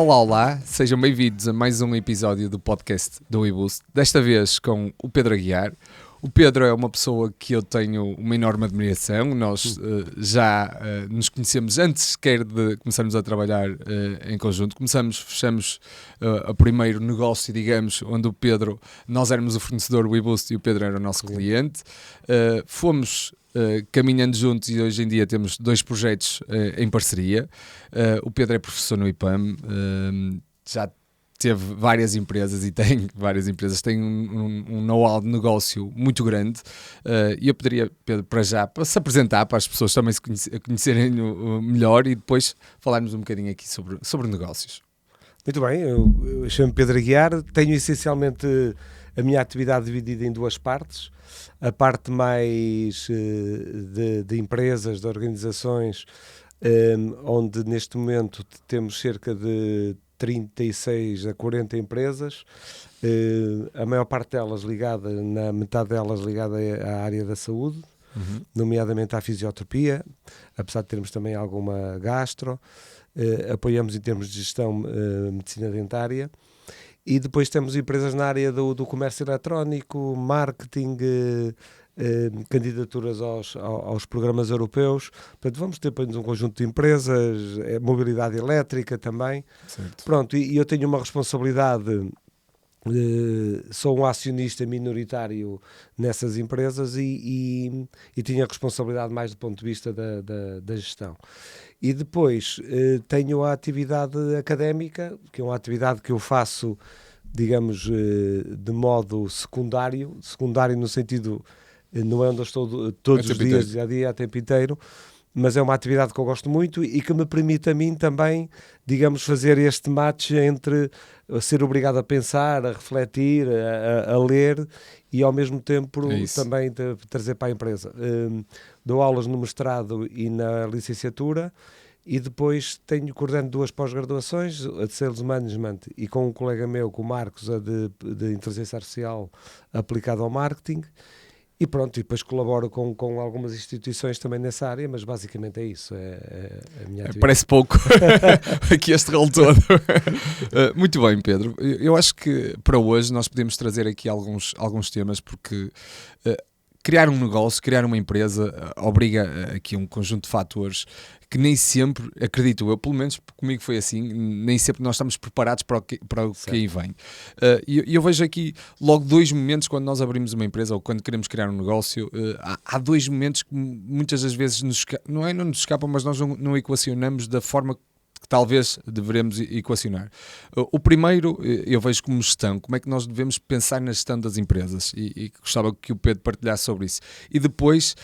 Olá, sejam bem-vindos a mais um episódio do podcast do WeBoost, desta vez com o Pedro Aguiar. O Pedro é uma pessoa que eu tenho uma enorme admiração, nós já nos conhecemos antes sequer de começarmos a trabalhar em conjunto. Fechamos o primeiro negócio, digamos, onde nós éramos o fornecedor WeBoost e o Pedro era o nosso cliente. Fomos caminhando juntos e hoje em dia temos 2 projetos em parceria. O Pedro é professor no IPAM, já teve várias empresas e tem várias empresas, tem um know-how de negócio muito grande e eu poderia, Pedro, para se apresentar, para as pessoas também se conhecerem melhor e depois falarmos um bocadinho aqui sobre negócios. Muito bem, eu chamo-me Pedro Aguiar, tenho essencialmente a minha atividade dividida em 2 partes, a parte mais de empresas, de organizações, onde neste momento temos cerca de 36 a 40 empresas, a maior parte delas metade delas ligada à área da saúde, nomeadamente à fisioterapia, apesar de termos também alguma gastro, apoiamos em termos de gestão medicina dentária, e depois temos empresas na área do comércio eletrónico, marketing, candidaturas aos programas europeus. Portanto, vamos ter um conjunto de empresas, mobilidade elétrica também. Certo. Pronto, e eu tenho uma responsabilidade, sou um acionista minoritário nessas empresas e tenho a responsabilidade mais do ponto de vista da gestão. E depois tenho a atividade académica, que é uma atividade que eu faço, digamos, de modo secundário no sentido, não é onde eu estou todos os dias, dia a dia, a tempo inteiro, mas é uma atividade que eu gosto muito e que me permite a mim também, digamos, fazer este match entre ser obrigado a pensar, a refletir, a ler e ao mesmo tempo também trazer para a empresa. Dou aulas no mestrado e na licenciatura e depois coordeno 2 pós-graduações, a de Sales Management e com um colega meu, com o Marcos, a de Inteligência Artificial aplicada ao Marketing. E pronto, e depois colaboro com algumas instituições também nessa área, mas basicamente é isso, é a minha atividade. Parece pouco aqui este rol todo. Muito bem, Pedro. Eu acho que para hoje nós podemos trazer aqui alguns temas, porque criar um negócio, criar uma empresa obriga aqui um conjunto de fatores que nem sempre, acredito eu, pelo menos comigo foi assim, nem sempre nós estamos preparados para o que aí vem. E eu vejo aqui logo 2 momentos quando nós abrimos uma empresa ou quando queremos criar um negócio, há 2 momentos que muitas das vezes não nos escapam, mas nós não equacionamos da forma que talvez devemos equacionar. O primeiro, eu vejo como gestão, como é que nós devemos pensar na gestão das empresas e gostava que o Pedro partilhasse sobre isso. E depois,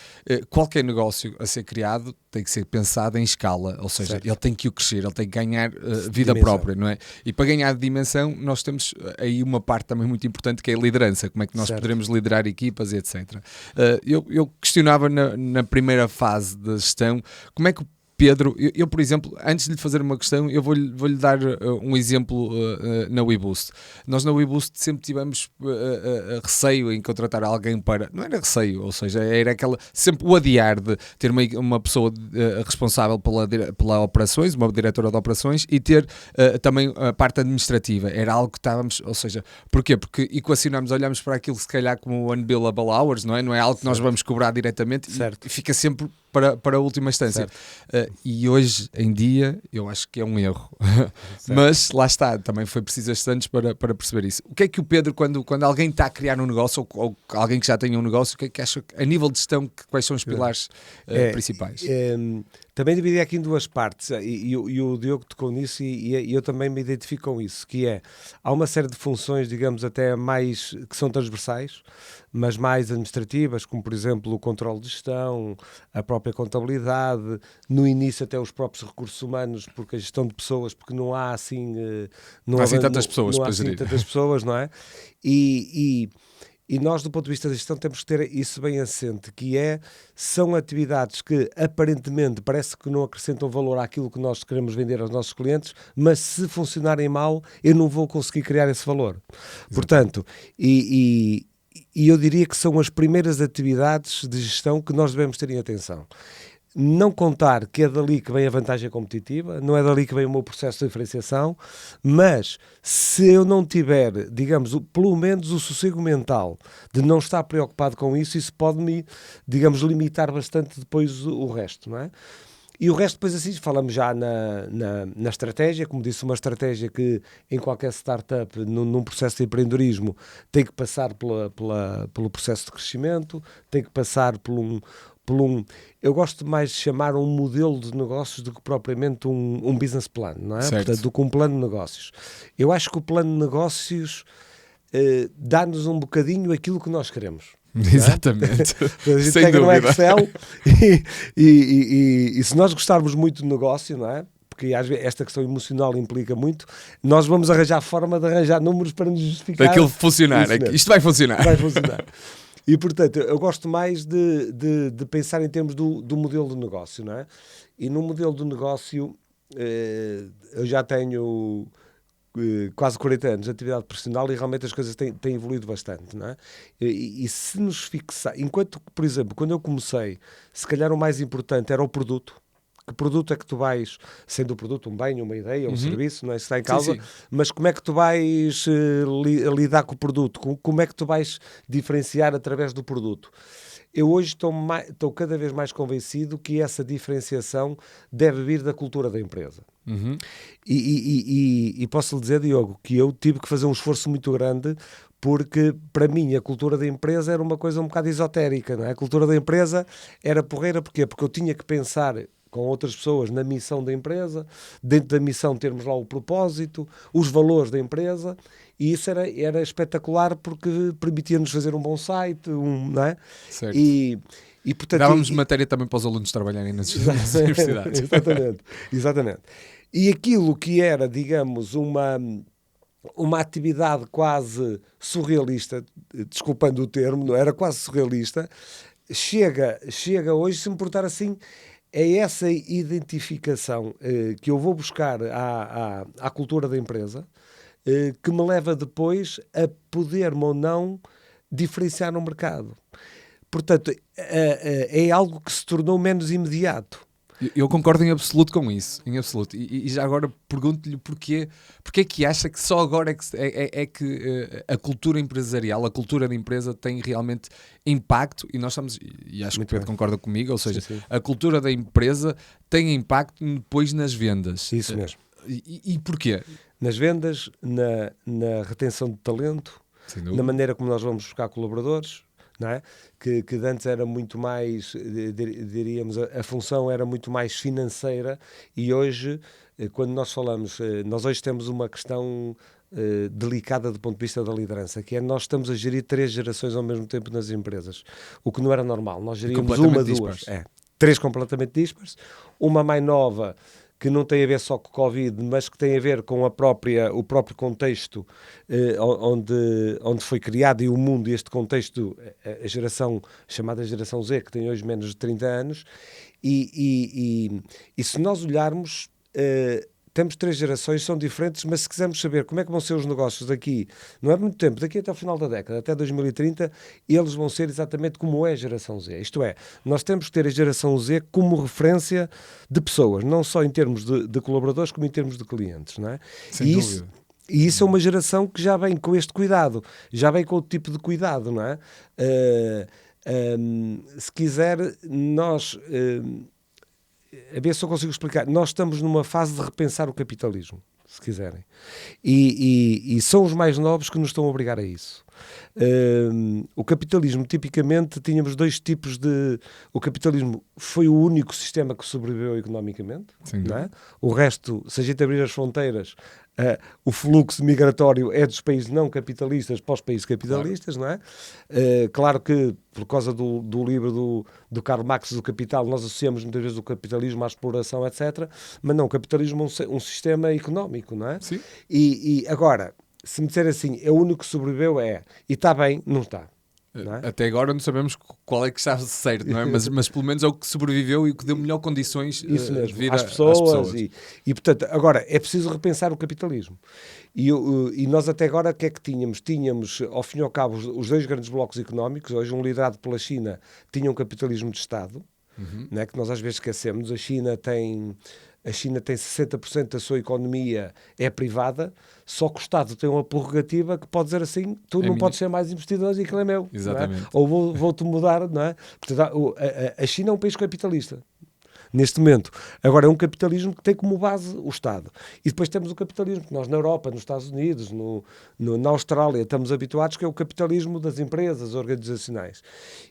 qualquer negócio a ser criado tem que ser pensado em escala, ou seja, certo, ele tem que crescer, ele tem que ganhar vida própria, não é? E para ganhar dimensão, nós temos aí uma parte também muito importante que é a liderança, como é que nós poderemos liderar equipas e etc. Eu questionava na primeira fase da gestão, como é que Pedro, eu, por exemplo, antes de lhe fazer uma questão, eu vou-lhe dar um exemplo na WeBoost. Nós na WeBoost sempre tivemos receio em contratar alguém para... Não era receio, ou seja, era sempre o adiar de ter uma pessoa responsável pela operações, uma diretora de operações, e ter também a parte administrativa. Era algo que estávamos... Ou seja, porquê? Porque equacionamos, olhamos para aquilo se calhar como unbillable hours, não é? Não é algo que nós vamos cobrar diretamente e fica sempre para a última instância. E hoje em dia eu acho que é um erro. Mas lá está, também foi preciso estes anos para perceber isso. O que é que o Pedro, quando alguém está a criar um negócio ou alguém que já tenha um negócio, o que é que acha a nível de gestão, quais são os pilares principais? Também dividi aqui em 2 partes e o Diogo tocou nisso e eu também me identifico com isso, que é, há uma série de funções, digamos, até mais que são transversais, mas mais administrativas, como por exemplo o controle de gestão, a própria contabilidade, no início até os próprios recursos humanos, porque a gestão de pessoas, porque não há assim... Não há assim tantas pessoas para gerir. Tantas pessoas, não é? E nós, do ponto de vista da gestão, temos que ter isso bem assente, que são atividades que aparentemente parece que não acrescentam valor àquilo que nós queremos vender aos nossos clientes, mas se funcionarem mal, eu não vou conseguir criar esse valor. Exato. Portanto, e eu diria que são as primeiras atividades de gestão que nós devemos ter em atenção. não contar que é dali que vem a vantagem competitiva, não é dali que vem o meu processo de diferenciação, mas se eu não tiver, digamos, pelo menos o sossego mental de não estar preocupado com isso pode-me, digamos, limitar bastante depois o resto, não é? E o resto depois assim falamos já na estratégia, como disse, uma estratégia que em qualquer startup, num processo de empreendedorismo, tem que passar pelo processo de crescimento, tem que passar por um... Eu gosto mais de chamar um modelo de negócios do que propriamente um business plan, não é? Certo. Portanto, do que um plano de negócios. Eu acho que o plano de negócios dá-nos um bocadinho aquilo que nós queremos. Exatamente. A gente Sem pega no dúvida. Excel e se nós gostarmos muito do negócio, não é? Porque às vezes esta questão emocional implica muito, nós vamos arranjar forma de arranjar números para nos justificar. Daquilo funcionar. Isto vai funcionar. Vai funcionar. E, portanto, eu gosto mais de pensar em termos do modelo de negócio, não é? E no modelo de negócio, eu já tenho quase 40 anos de atividade profissional e realmente as coisas têm evoluído bastante, não é? E se nos fixar... Enquanto, por exemplo, quando eu comecei, se calhar o mais importante era o produto. Que produto é que tu vais, sendo o produto um bem, uma ideia, um serviço, não é? Isso está em causa, Sim. mas como é que tu vais lidar com o produto? Como é que tu vais diferenciar através do produto? Eu hoje estou cada vez mais convencido que essa diferenciação deve vir da cultura da empresa. E posso lhe dizer, Diogo, que eu tive que fazer um esforço muito grande porque, para mim, a cultura da empresa era uma coisa um bocado esotérica, não é? A cultura da empresa era porreira, porquê? Porque eu tinha que pensar com outras pessoas na missão da empresa, dentro da missão termos lá o propósito, os valores da empresa, e isso era espetacular porque permitia-nos fazer um bom site, não é? Certo. E, portanto, dávamos matéria também para os alunos trabalharem nas universidades. Exatamente. E aquilo que era, digamos, uma atividade quase surrealista, desculpando o termo, não era quase surrealista, chega hoje, se me portar assim, é essa identificação que eu vou buscar à cultura da empresa, que me leva depois a poder-me ou não diferenciar no mercado. Portanto, é algo que se tornou menos imediato. Eu concordo em absoluto com isso, em absoluto. E já agora pergunto-lhe porque é que acha que só agora é que a cultura empresarial, a cultura da empresa tem realmente impacto, e nós estamos, e acho que o Pedro concorda comigo, ou seja, sim. A cultura da empresa tem impacto depois nas vendas. Isso mesmo. E porquê? Nas vendas, na retenção de talento, na maneira como nós vamos buscar colaboradores, não é? Que antes era muito mais, diríamos, a função era muito mais financeira, e hoje, quando nós falamos, nós hoje temos uma questão delicada do ponto de vista da liderança, que é nós estamos a gerir 3 gerações ao mesmo tempo nas empresas, o que não era normal. Nós geríamos uma, 2, 3 completamente dispares, uma mais nova, que não tem a ver só com o Covid, mas que tem a ver com o próprio contexto onde foi criado, e o mundo, este contexto, a geração chamada geração Z, que tem hoje menos de 30 anos, e se nós olharmos, temos 3 gerações, são diferentes, mas se quisermos saber como é que vão ser os negócios daqui, não é muito tempo, daqui até ao final da década, até 2030, eles vão ser exatamente como é a geração Z. Isto é, nós temos que ter a geração Z como referência de pessoas, não só em termos de colaboradores, como em termos de clientes, não é? Sem dúvida. E isso é uma geração que já vem com este cuidado, já vem com o tipo de cuidado, não é? Se quiser, nós... a ver se eu consigo explicar. Nós estamos numa fase de repensar o capitalismo, se quiserem. E são os mais novos que nos estão a obrigar a isso. O capitalismo, tipicamente, tínhamos 2 tipos de... O capitalismo foi o único sistema que sobreviveu economicamente. Não é? O resto, se a gente abrir as fronteiras, o fluxo migratório é dos países não capitalistas para os países capitalistas, claro. Não é? Claro que, por causa do livro do Karl Marx, do Capital, nós associamos muitas vezes o capitalismo à exploração, etc. Mas não, o capitalismo é um sistema económico, não é? Sim. E agora, se me disser assim, é o único que sobreviveu, e está bem, não está. Não é? Até agora não sabemos qual é que está certo, não é? mas pelo menos é o que sobreviveu e o que deu melhor condições isso mesmo, de vir às pessoas. E, portanto, agora é preciso repensar o capitalismo. E nós até agora o que é que tínhamos? Tínhamos, ao fim e ao cabo, os 2 grandes blocos económicos, hoje um liderado pela China, tinha um capitalismo de Estado, não é? Que nós às vezes esquecemos. A China tem 60% da sua economia é privada, só que o Estado tem uma prerrogativa que pode dizer assim, tu não podes ser mais investidor e aquilo é meu. Exatamente. Não é? Ou vou-te mudar, não é? Portanto, a China é um país capitalista. Neste momento. Agora, é um capitalismo que tem como base o Estado. E depois temos o capitalismo que nós na Europa, nos Estados Unidos, na Austrália, estamos habituados, que é o capitalismo das empresas organizacionais.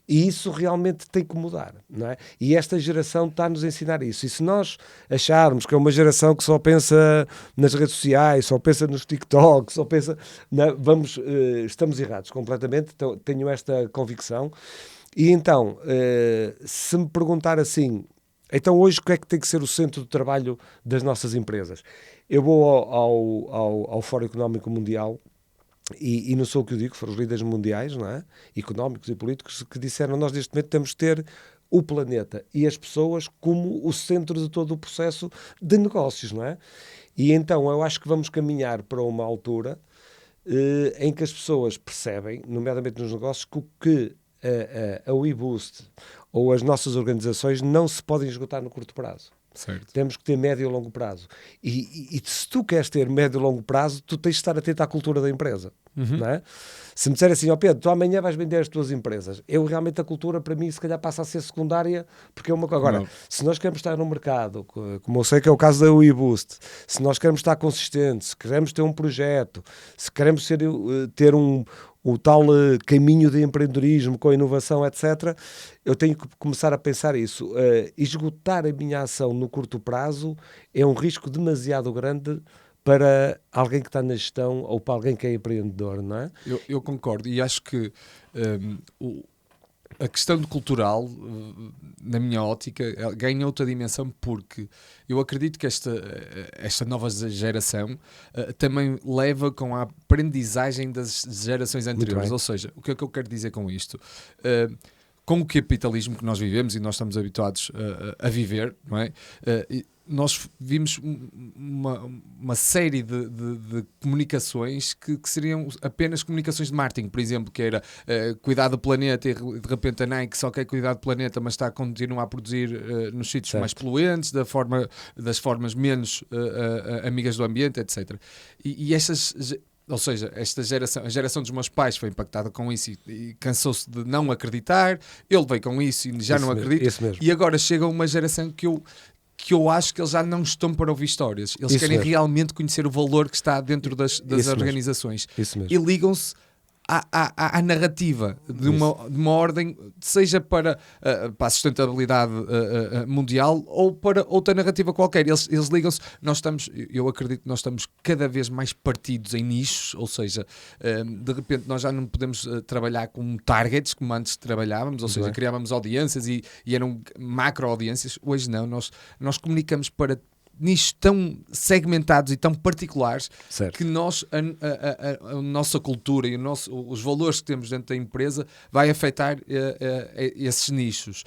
E isso realmente tem que mudar, não é? E esta geração está-nos a ensinar isso. E se nós acharmos que é uma geração que só pensa nas redes sociais, só pensa nos TikToks, só pensa... estamos errados completamente, então, tenho esta convicção. E então, se me perguntar assim... Então hoje o que é que tem que ser o centro do trabalho das nossas empresas? Eu vou ao Fórum Económico Mundial e não sou o que eu digo, foram os líderes mundiais, não é? Económicos e políticos, que disseram nós neste momento temos que ter o planeta e as pessoas como o centro de todo o processo de negócios, não é? E então eu acho que vamos caminhar para uma altura em que as pessoas percebem, nomeadamente nos negócios, que a WeBoost ou as nossas organizações não se podem esgotar no curto prazo. Certo. Temos que ter médio e longo prazo. E se tu queres ter médio e longo prazo, tu tens de estar atento à cultura da empresa. Não é? Se me disser assim, ó Pedro, tu amanhã vais vender as tuas empresas. Eu realmente a cultura, para mim, se calhar passa a ser secundária, porque é uma coisa. Agora, se nós queremos estar no mercado, como eu sei que é o caso da WeBoost, se nós queremos estar consistentes, se queremos ter um projeto, se queremos ter o tal caminho de empreendedorismo com a inovação, etc., eu tenho que começar a pensar isso. Esgotar a minha ação no curto prazo é um risco demasiado grande para alguém que está na gestão ou para alguém que é empreendedor, não é? Eu concordo e acho que a questão do cultural, na minha ótica, ganha outra dimensão porque eu acredito que esta nova geração também leva com a aprendizagem das gerações anteriores. Ou seja, o que é que eu quero dizer com isto? Com o capitalismo que nós vivemos e nós estamos habituados a viver, não é? Nós vimos uma série de comunicações que seriam apenas comunicações de marketing, por exemplo, que era cuidar do planeta e de repente a Nike só quer cuidar do planeta, mas está a continuar a produzir nos sítios mais poluentes, das formas menos amigas do ambiente, etc. E estas... Ou seja, a geração dos meus pais foi impactada com isso e cansou-se de não acreditar. Ele veio com isso e já não acredita. E agora chega uma geração que eu acho que eles já não estão para ouvir histórias. Eles querem realmente conhecer o valor que está dentro das organizações. E ligam-se à narrativa de uma ordem, seja para a sustentabilidade mundial ou para outra narrativa qualquer. Eles ligam-se. Eu acredito que nós estamos cada vez mais partidos em nichos, ou seja, de repente nós já não podemos trabalhar com targets como antes trabalhávamos, ou seja, criávamos audiências e eram macro audiências. Hoje não, nós comunicamos para nichos tão segmentados e tão particulares que nós, a nossa cultura e os valores que temos dentro da empresa vai afetar esses nichos.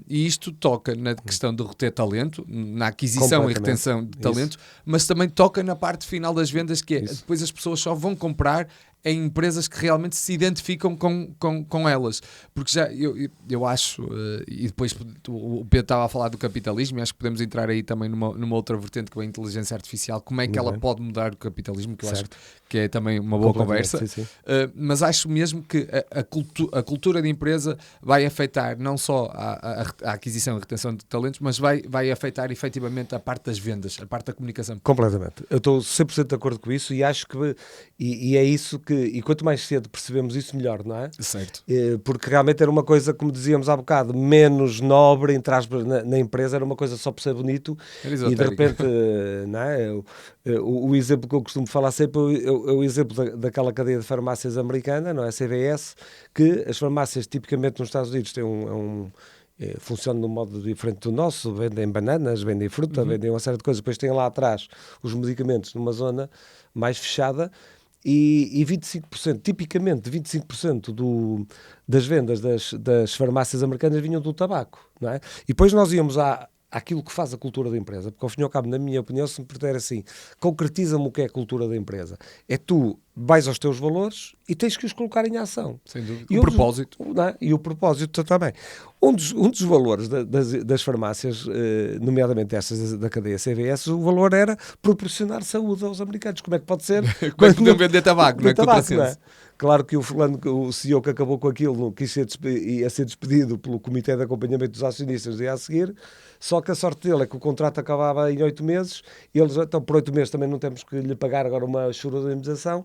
E isto toca na questão de reter talento, na aquisição e retenção de talento, mas também toca na parte final das vendas, que é depois as pessoas só vão comprar em empresas que realmente se identificam com elas. Porque já eu acho, e depois o Pedro estava a falar do capitalismo, e acho que podemos entrar aí também numa outra vertente, que é a inteligência artificial, como é que ela pode mudar o capitalismo, que eu acho que é também uma boa conversa. Sim. Mas acho mesmo que a cultura de empresa vai afetar não só a aquisição e retenção de talentos, mas vai afetar efetivamente a parte das vendas, a parte da comunicação. Completamente. Eu estou 100% de acordo com isso e acho que e é isso que, e quanto mais cedo percebemos isso, melhor, não é? Certo. Porque realmente era uma coisa, como dizíamos há bocado, menos nobre, entre aspas, na empresa, era uma coisa só por ser bonito, e de repente, não é? O exemplo que eu costumo falar sempre é o exemplo daquela cadeia de farmácias americana, não é? A CVS, que as farmácias tipicamente nos Estados Unidos têm funcionam de um modo diferente do nosso, vendem bananas, vendem fruta, vendem uma série de coisas, depois têm lá atrás os medicamentos numa zona mais fechada. E 25%, tipicamente 25% das vendas das farmácias americanas vinham do tabaco, não é? E depois nós íamos à àquilo que faz a cultura da empresa, porque ao fim e ao cabo, na minha opinião, se me puder assim, concretiza-me o que é a cultura da empresa. É tu vais aos teus valores e tens que os colocar em ação. Sem dúvida. E o propósito. E o propósito também. Um dos valores das farmácias, nomeadamente estas da cadeia CVS, o valor era proporcionar saúde aos americanos. Como é que pode ser? Como é que podiam vender tabaco, não é? Tabaco, não é? Claro que o CEO que acabou com aquilo quis ia ser despedido pelo Comitê de Acompanhamento dos Acionistas e a seguir, só que a sorte dele é que o contrato acabava em 8 meses, e eles, então por 8 meses também não temos que lhe pagar agora uma chura de indemnização,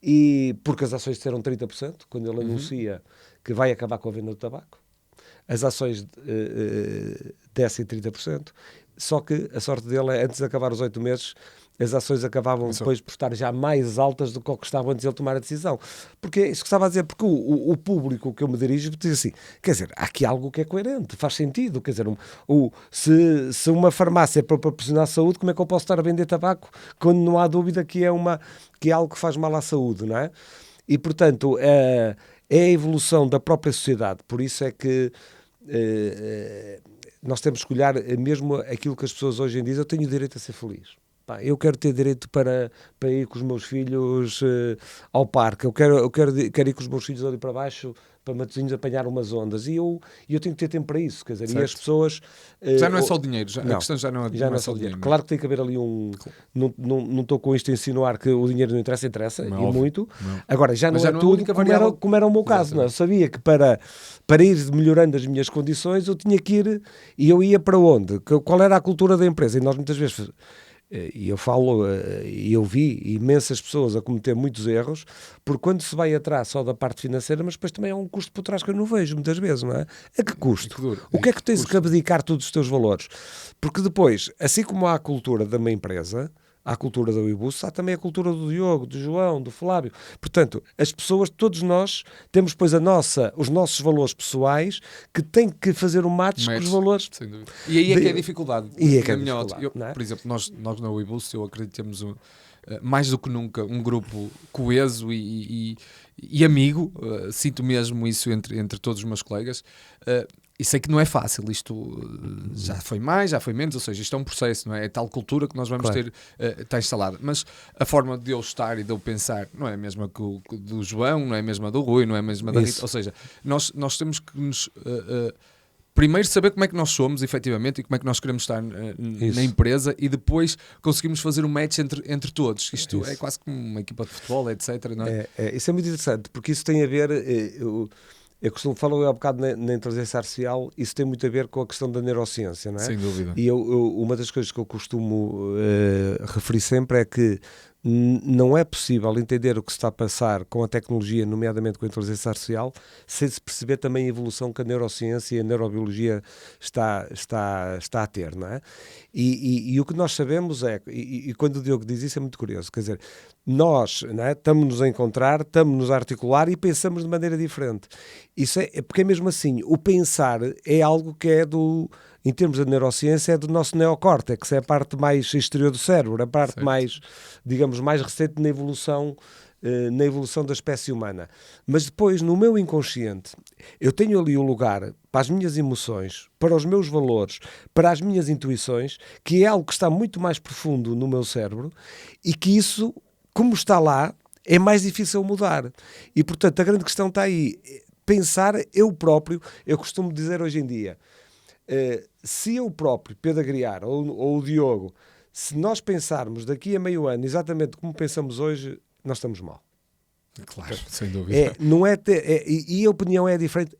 e porque as ações disseram 30%, quando ele anuncia que vai acabar com a venda do tabaco, as ações descem 30%, só que a sorte dele é, antes de acabar os 8 meses, as ações acabavam depois por estar já mais altas do que o que estavam antes de ele tomar a decisão. Porque é isso que estava a dizer, porque o público que eu me dirijo diz assim, quer dizer, há aqui algo que é coerente, faz sentido, quer dizer, se uma farmácia é para proporcionar saúde, como é que eu posso estar a vender tabaco quando não há dúvida que é algo que faz mal à saúde, não é? E, portanto, é a evolução da própria sociedade, por isso é que nós temos que olhar mesmo aquilo que as pessoas hoje em dia dizem, eu tenho o direito a ser feliz. Pá, eu quero ter direito para ir com os meus filhos ao parque, eu quero ir com os meus filhos ali para baixo, para Matosinhos apanhar umas ondas, e eu tenho que ter tempo para isso, quer dizer, certo. E as pessoas... já não é só o dinheiro, a questão já não é só o dinheiro. Claro que tem que haver ali não estou com isto a insinuar que o dinheiro não interessa, não, e óbvio, muito. não. Agora, já não é tudo como era o meu caso, não é? Eu sabia que para ir melhorando as minhas condições, eu tinha que ir, e eu ia para onde? Qual era a cultura da empresa? E nós muitas vezes... E eu vi imensas pessoas a cometer muitos erros, porque quando se vai atrás só da parte financeira, mas depois também há um custo por trás que eu não vejo muitas vezes, não é? A que custo? O que é que tens que abdicar todos os teus valores? Porque depois, assim como há a cultura de uma empresa, há a cultura do Ibus, há também a cultura do Diogo, do João, do Flávio. Portanto, as pessoas, todos nós, temos depois os nossos valores pessoais que têm que fazer um match com os valores. Sem dúvida. E aí é que é a dificuldade. E é que é a dificuldade, não é? Por exemplo, nós na Ibus, eu acredito que temos mais do que nunca um grupo coeso e amigo. Sinto mesmo isso entre todos os meus colegas. E sei que não é fácil, isto já foi mais, já foi menos, ou seja, isto é um processo, não é? É tal cultura que nós vamos ter, está instalada. Mas a forma de eu estar e de eu pensar não é a mesma que do João, não é a mesma do Rui, não é a mesma da Rita. Ou seja, nós temos que nos... primeiro saber como é que nós somos, efetivamente, e como é que nós queremos estar na empresa, e depois conseguimos fazer um match entre todos. Isto é quase como uma equipa de futebol, etc. Não é? Isso é muito interessante, porque isso tem a ver... Eu costumo falar há bocado na inteligência artificial, isso tem muito a ver com a questão da neurociência, não é? Sem dúvida. E uma das coisas que eu costumo referir sempre é que não é possível entender o que se está a passar com a tecnologia, nomeadamente com a inteligência artificial, sem se perceber também a evolução que a neurociência e a neurobiologia está a ter, não é? E o que nós sabemos é, e quando o Diogo diz isso é muito curioso, quer dizer, nós, não é, estamos-nos a encontrar, estamos-nos a articular e pensamos de maneira diferente. Isso é porque é mesmo assim, o pensar é algo que é em termos de neurociência, é do nosso neocórtex, é a parte mais exterior do cérebro, a parte mais, digamos, mais recente na evolução da espécie humana. Mas depois, no meu inconsciente, eu tenho ali um lugar para as minhas emoções, para os meus valores, para as minhas intuições, que é algo que está muito mais profundo no meu cérebro, e que isso, como está lá, é mais difícil mudar. E, portanto, a grande questão está aí. Pensar eu próprio, eu costumo dizer hoje em dia, se eu próprio, Pedro Agriar ou o Diogo, se nós pensarmos daqui a meio ano exatamente como pensamos hoje, nós estamos mal. Claro, sem dúvida. E a opinião é diferente.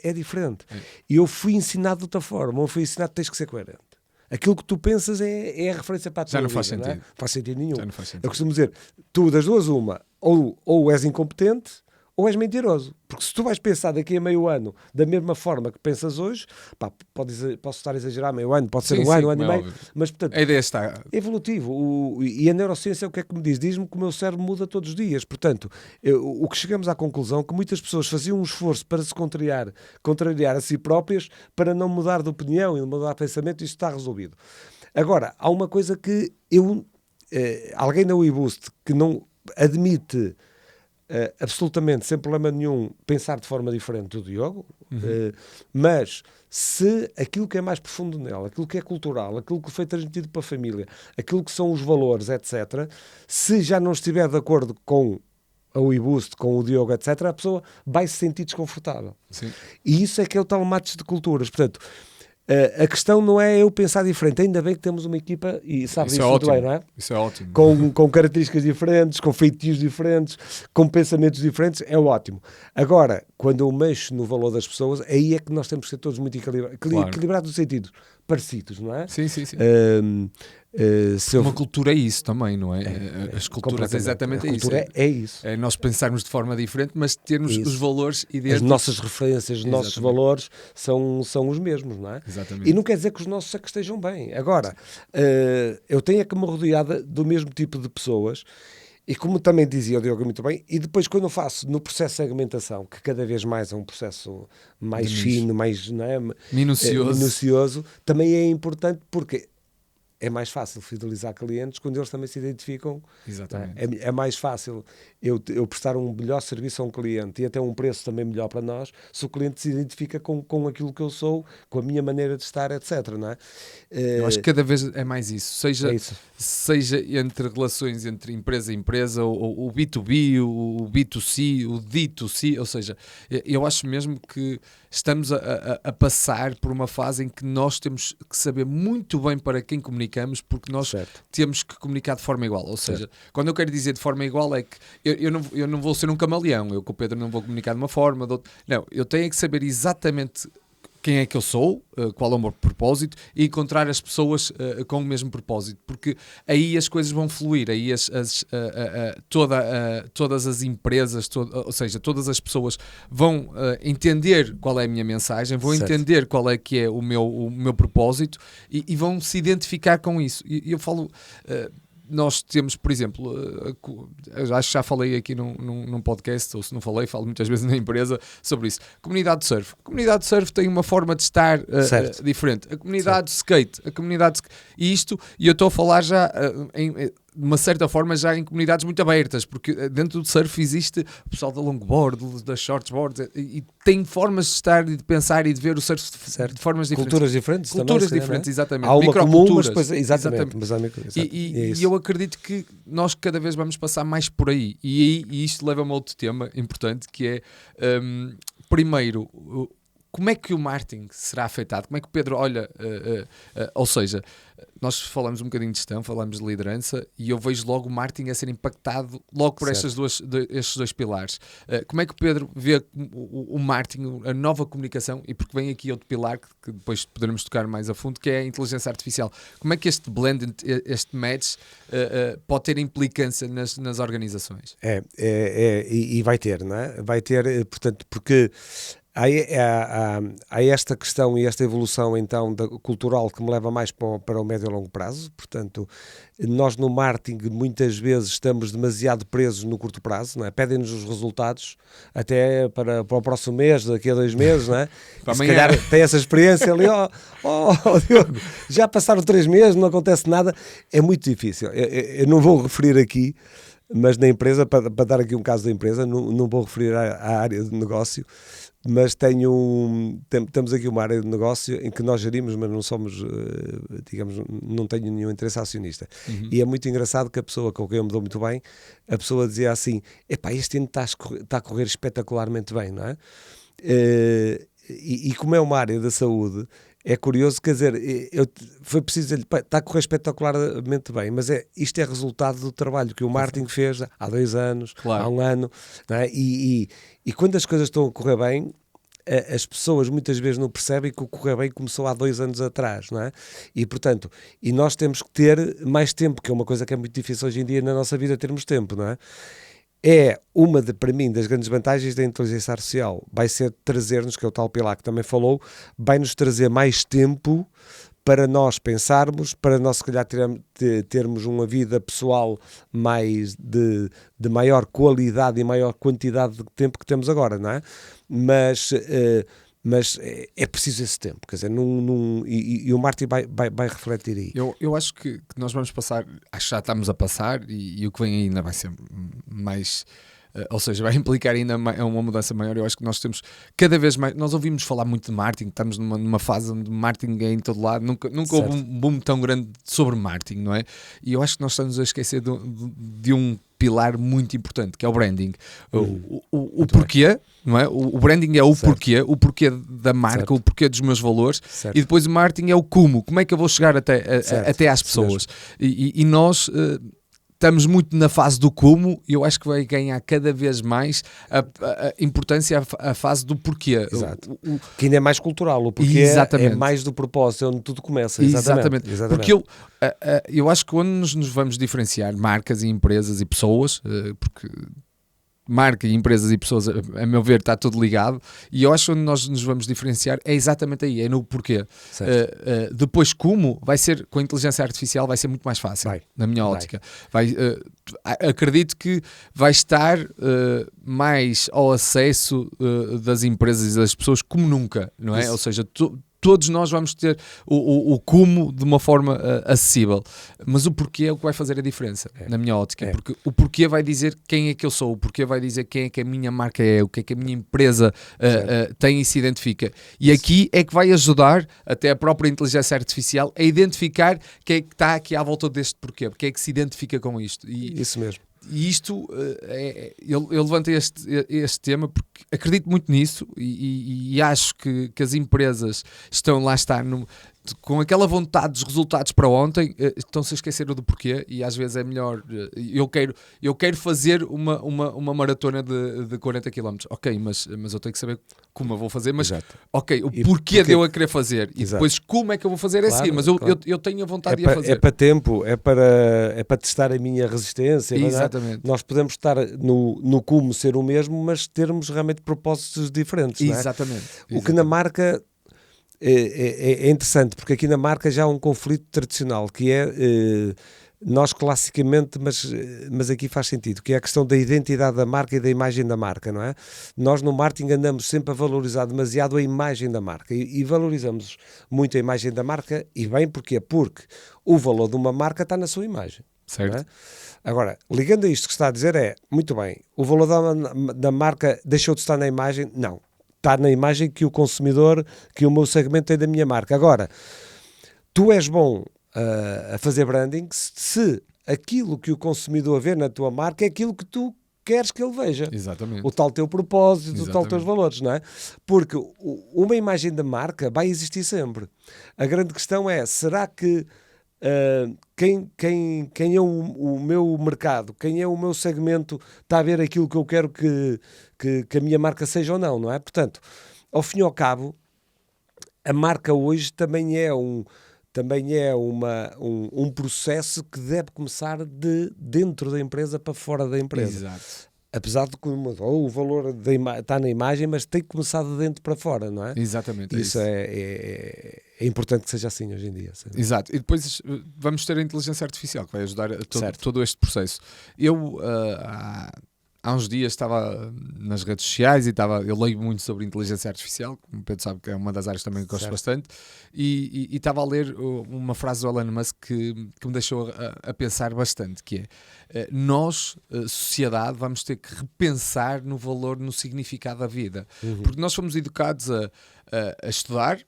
E eu fui ensinado de outra forma, eu fui ensinado que tens que ser coerente. Aquilo que tu pensas é a referência para a tua vida. Já não faz sentido. Não é? Faz sentido nenhum. Já não faz sentido. Eu costumo dizer, tu das duas uma, ou és incompetente, ou és mentiroso. Porque se tu vais pensar daqui a meio ano da mesma forma que pensas hoje, posso estar a exagerar, meio ano, pode ser um ano e meio, mas portanto, a ideia está... é evolutivo. E a neurociência é o que é que me diz? Diz-me que o meu cérebro muda todos os dias. Portanto, o que chegamos à conclusão é que muitas pessoas faziam um esforço para se contrariar a si próprias, para não mudar de opinião e não mudar de pensamento, e isto está resolvido. Agora, há uma coisa que alguém da WeBoost que não admite absolutamente, sem problema nenhum, pensar de forma diferente do Diogo, mas se aquilo que é mais profundo nela, aquilo que é cultural, aquilo que foi transmitido para a família, aquilo que são os valores, etc., se já não estiver de acordo com a WeBoost, com o Diogo, etc., a pessoa vai se sentir desconfortável. Sim. E isso é que é o tal match de culturas. Portanto, a questão não é eu pensar diferente. Ainda bem que temos uma equipa, e sabe Isso isso é muito bem, ótimo. não é? Isso é ótimo. Com características diferentes, com feitios diferentes, com pensamentos diferentes, é ótimo. Agora, quando eu mexo no valor das pessoas, aí é que nós temos que ser todos muito Claro. equilibrados no sentido parecidos, não é? Sim, sim, sim. Se eu... Uma cultura é isso também, não é? As culturas é completamente. exatamente A cultura isso. é isso. É nós pensarmos de forma diferente, mas termos Isso. os valores idênticos. As nossas referências, os nossos Exatamente. valores são os mesmos, não é? Exatamente. E não quer dizer que os nossos é que estejam bem. Agora, eu tenho é que me rodear do mesmo tipo de pessoas, e como também dizia o Diogo muito bem, e depois quando eu faço no processo de segmentação, que cada vez mais é um processo mais De nicho. fino, mais, não é? Minucioso. também é importante porque é mais fácil fidelizar clientes quando eles também se identificam. Exatamente. É mais fácil eu prestar um melhor serviço a um cliente e até um preço também melhor para nós, se o cliente se identifica com aquilo que eu sou, com a minha maneira de estar, etc. Não é? Eu acho que cada vez é mais isso. É isso. Seja entre relações entre empresa e empresa, o B2B, o B2C, o D2C, ou seja, eu acho mesmo que estamos a passar por uma fase em que nós temos que saber muito bem para quem comunicamos, porque nós temos que comunicar de forma igual. Ou seja, quando eu quero dizer de forma igual é que eu não vou ser um camaleão, eu com o Pedro não vou comunicar de uma forma, não, eu tenho que saber exatamente quem é que eu sou, qual é o meu propósito, e encontrar as pessoas com o mesmo propósito, porque aí as coisas vão fluir, aí todas as empresas, ou seja, todas as pessoas vão entender qual é a minha mensagem, vão entender qual é que é o meu propósito e vão se identificar com isso. E eu falo... nós temos, por exemplo, acho que já falei aqui num podcast, ou se não falei, falo muitas vezes na empresa sobre isso. Comunidade de surf. A comunidade de surf tem uma forma de estar diferente. A comunidade de skate, e eu estou a falar já de uma certa forma já em comunidades muito abertas, porque dentro do surf existe o pessoal da longboard, das shortboard, e tem formas de estar e de pensar e de ver o surf de formas diferentes. Culturas diferentes Culturas também, diferentes, exatamente. Há uma comum, mas depois, exatamente. E eu acredito que nós cada vez vamos passar mais por aí. E isto leva-me a outro tema importante, que é, primeiro, como é que o marketing será afetado? Como é que o Pedro olha... ou seja, nós falamos um bocadinho de gestão, falamos de liderança, e eu vejo logo o marketing a ser impactado logo por estes dois pilares. Como é que o Pedro vê o marketing, a nova comunicação, e porque vem aqui outro pilar que depois poderemos tocar mais a fundo, que é a inteligência artificial. Como é que este blend, este match, pode ter implicância nas organizações? E vai ter, não é? Vai ter, portanto, porque... Há esta questão e esta evolução então cultural que me leva mais para o médio e longo prazo. Portanto, nós no marketing muitas vezes estamos demasiado presos no curto prazo, não é? Pedem-nos os resultados até para o próximo mês, daqui a 2 meses, não é? Se calhar tem essa experiência ali, Diogo, já passaram 3 meses, não acontece nada, é muito difícil. Eu não vou referir aqui, mas na empresa, para dar aqui um caso da empresa, não vou referir à área de negócio, mas temos aqui uma área de negócio em que nós gerimos, mas não somos, digamos, não tenho nenhum interesse acionista. E é muito engraçado que a pessoa com quem eu me dou muito bem, a pessoa dizia assim, este ano está a correr espetacularmente bem, não é? E como é uma área da saúde, é curioso, quer dizer, foi preciso dizer-lhe, está a correr espetacularmente bem, mas isto é resultado do trabalho que o marketing fez há 2 anos, há 1 ano, não é? E quando as coisas estão a correr bem, as pessoas muitas vezes não percebem que o correr bem começou há 2 anos atrás, não é? E portanto, nós temos que ter mais tempo, que é uma coisa que é muito difícil hoje em dia na nossa vida, termos tempo, não é? É uma, para mim, das grandes vantagens da inteligência artificial. Vai ser trazer-nos, que é o tal pilar que também falou, vai-nos trazer mais tempo para nós pensarmos, para nós se calhar termos uma vida pessoal mais de maior qualidade e maior quantidade de tempo que temos agora, não é? Mas é preciso esse tempo, quer dizer, e o marketing vai refletir aí. Eu acho que nós vamos passar, acho que já estamos a passar, e o que vem aí ainda vai ser mais ou seja, vai implicar ainda uma mudança maior. Eu acho que nós temos cada vez mais, nós ouvimos falar muito de marketing, estamos numa fase onde marketing é em todo lado, nunca houve um boom tão grande sobre marketing, não é? E eu acho que nós estamos a esquecer de um pilar muito importante, que é o branding. O porquê, não é? O branding é o porquê da marca, o porquê dos meus valores, e depois o marketing é o como é que eu vou chegar até às pessoas. E nós estamos muito na fase do como, e eu acho que vai ganhar cada vez mais a importância a fase do porquê. Que ainda é mais cultural, o porquê é mais do propósito, é onde tudo começa. Exatamente. Porque eu acho que onde nos vamos diferenciar, marcas e empresas e pessoas, porque marca e empresas e pessoas, a meu ver, está tudo ligado, e eu acho que onde nós nos vamos diferenciar é exatamente aí, é no porquê. Depois como, vai ser, com a inteligência artificial vai ser muito mais fácil, na minha ótica. Acredito que vai estar mais ao acesso das empresas e das pessoas como nunca, não é? Ou seja, todos nós vamos ter o como de uma forma acessível, mas o porquê é o que vai fazer a diferença, na minha ótica, porque o porquê vai dizer quem é que eu sou, o porquê vai dizer quem é que a minha marca é, o que é que a minha empresa tem e se identifica. E aqui é que vai ajudar até a própria inteligência artificial a identificar quem é que está aqui à volta deste porquê, porque é que se identifica com isto. Isso mesmo. E isto, eu levantei este tema porque acredito muito nisso e acho que as empresas estão lá com aquela vontade dos resultados para ontem, estão-se a esquecer do porquê, e às vezes é melhor. Eu quero fazer uma maratona de 40 km, ok, mas eu tenho que saber como eu vou fazer, mas ok, o porquê de eu a querer fazer, e depois como é que eu vou fazer seguir, mas eu tenho a vontade de a fazer. É para tempo, é para testar a minha resistência. Exatamente. Nós podemos estar no como ser o mesmo, mas termos realmente propósitos diferentes. Exatamente. O que na marca é interessante, porque aqui na marca já há um conflito tradicional, que é nós classicamente, mas aqui faz sentido, que é a questão da identidade da marca e da imagem da marca, não é? Nós no marketing andamos sempre a valorizar demasiado a imagem da marca e valorizamos muito a imagem da marca, e bem, porquê? Porque o valor de uma marca está na sua imagem. Certo. É? Agora, ligando a isto que está a dizer muito bem, o valor da marca deixou de estar na imagem? Não. Está na imagem que o consumidor, que o meu segmento tem da minha marca. Agora, tu és bom a fazer branding se aquilo que o consumidor vê na tua marca é aquilo que tu queres que ele veja. Exatamente. O tal teu propósito, o tal teus valores, não é? Porque uma imagem da marca vai existir sempre. A grande questão é, será que quem é o meu mercado, quem é o meu segmento, está a ver aquilo que eu quero que a minha marca seja ou não, não é? Portanto, ao fim e ao cabo, a marca hoje também é um processo que deve começar de dentro da empresa para fora da empresa. Exato. Apesar de que o valor está na imagem, mas tem que começar de dentro para fora, não é? Exatamente. Isso é importante que seja assim hoje em dia. Sim. Exato. E depois vamos ter a inteligência artificial que vai ajudar a todo este processo. Eu há uns dias estava nas redes sociais e eu leio muito sobre inteligência artificial, como o Pedro sabe que é uma das áreas também que gosto bastante, e estava a ler uma frase do Elon Musk que me deixou a pensar bastante, que é, nós, sociedade, vamos ter que repensar no valor, no significado da vida, porque nós fomos educados a estudar,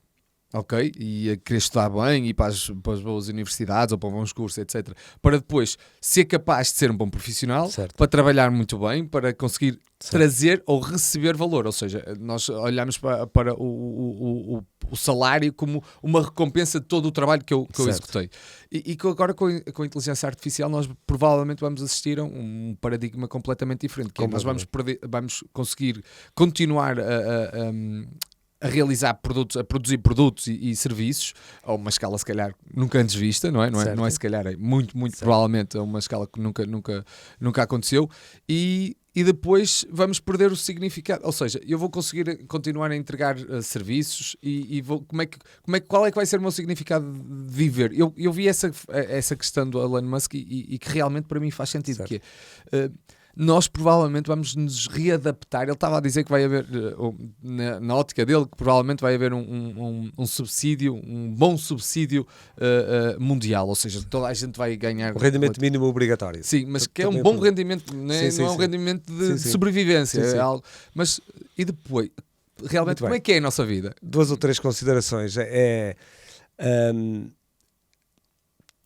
ok, e a querer estudar bem e para as boas universidades ou para bons cursos, etc. Para depois ser capaz de ser um bom profissional, para trabalhar muito bem, para conseguir trazer ou receber valor. Ou seja, nós olhamos para o salário como uma recompensa de todo o trabalho que eu executei. E agora com a inteligência artificial nós provavelmente vamos assistir a um paradigma completamente diferente. Que nós vamos conseguir continuar a realizar produtos, a produzir produtos e serviços a uma escala se calhar nunca antes vista, não é se calhar, é muito provavelmente a uma escala que nunca aconteceu, e depois vamos perder o significado, ou seja, eu vou conseguir continuar a entregar serviços e qual é que vai ser o meu significado de viver? Eu vi essa questão do Elon Musk e que realmente para mim faz sentido, que é, nós provavelmente vamos nos readaptar. Ele estava a dizer que vai haver, na ótica dele, que provavelmente vai haver um subsídio, um bom subsídio mundial, ou seja, toda a gente vai ganhar... O rendimento mínimo obrigatório. Sim, mas que é um bom rendimento, não é, sim, não é um rendimento de sobrevivência, é algo... Mas, e depois, realmente, como é que é a nossa vida? 2 ou 3 considerações.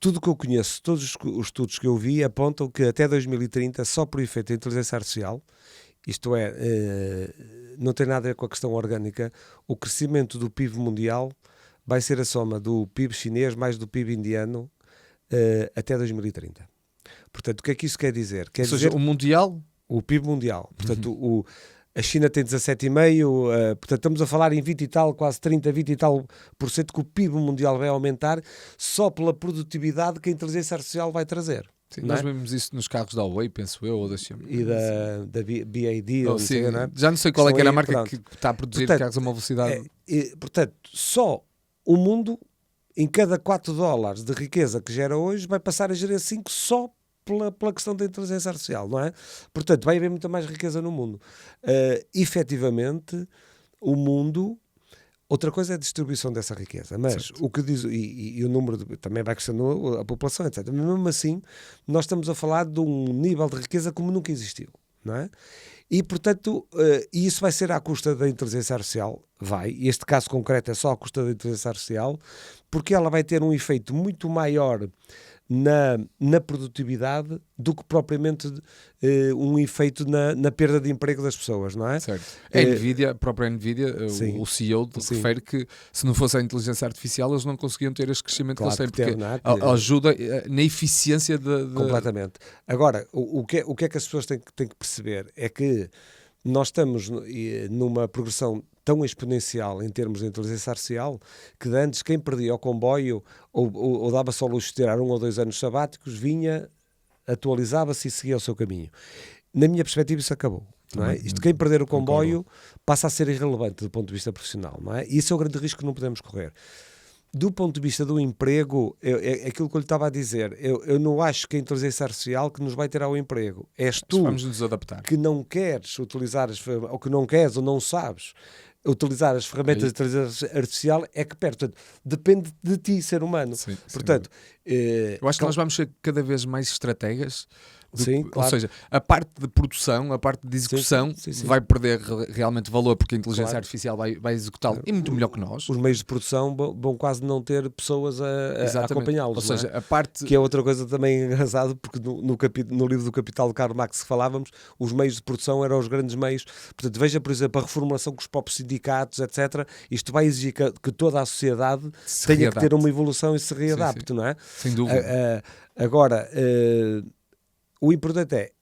Tudo o que eu conheço, todos os estudos que eu vi apontam que até 2030, só por efeito da inteligência artificial, isto é, não tem nada a ver com a questão orgânica, o crescimento do PIB mundial vai ser a soma do PIB chinês mais do PIB indiano até 2030. Portanto, o que é que isso quer dizer? Ou seja, o mundial? O PIB mundial. Portanto, a China tem 17,5%, portanto estamos a falar em 20 e tal, quase 30, 20 e tal por cento que o PIB mundial vai aumentar só pela produtividade que a inteligência artificial vai trazer. Sim, nós vemos isso nos carros da Huawei, penso eu, ou da Xiaomi. E da BAD, ou não sim, sei, não é? Já não sei qual é que era a marca que está a produzir carros a uma velocidade. Portanto, só o mundo, em cada $4 de riqueza que gera hoje, vai passar a gerar 5 só pela questão da inteligência artificial, não é? Portanto, vai haver muita mais riqueza no mundo. Efetivamente, o mundo... Outra coisa é a distribuição dessa riqueza, mas certo. O que diz, e o número também vai crescendo a população, etc. Mas mesmo assim, nós estamos a falar de um nível de riqueza como nunca existiu, não é? E, portanto, e isso vai ser à custa da inteligência artificial, e este caso concreto é só à custa da inteligência artificial, porque ela vai ter um efeito muito maior na produtividade do que propriamente um efeito na perda de emprego das pessoas, não é? Certo. A própria Nvidia, o CEO refere que se não fosse a inteligência artificial eles não conseguiam ter este crescimento que eles têm, porque ajuda na eficiência Completamente. Agora, o que é que as pessoas têm que perceber é que nós estamos numa progressão tão exponencial em termos de inteligência artificial que antes quem perdia o comboio ou dava só luxo de tirar 1 ou 2 anos sabáticos, vinha, atualizava-se e seguia o seu caminho. Na minha perspectiva isso acabou. Não é? Isto, quem perder o comboio passa a ser irrelevante do ponto de vista profissional. Não é? E esse é o grande risco que não podemos correr. Do ponto de vista do emprego, é aquilo que eu lhe estava a dizer. Eu não acho que a inteligência artificial que nos vai tirar o emprego. És tu vamos nos adaptar. Que não queres utilizar ou que não queres ou não sabes utilizar as ferramentas de inteligência artificial é que perde. Portanto, depende de ti, ser humano. Sim, portanto, eu acho que nós vamos ser cada vez mais estrategas. Sim, claro. Ou seja, a parte de produção, a parte de execução vai perder realmente valor porque a inteligência artificial vai executá-lo e muito melhor que nós. Os meios de produção vão quase não ter pessoas a acompanhá-los. Ou seja, a parte... Que é outra coisa também engraçada, porque no livro do Capital de Karl Marx que falávamos, os meios de produção eram os grandes meios. Portanto, veja, por exemplo, a reformulação com os próprios sindicatos, etc. Isto vai exigir que toda a sociedade tenha que ter uma evolução e se readapte, não é? Sem dúvida. Agora... o importante é,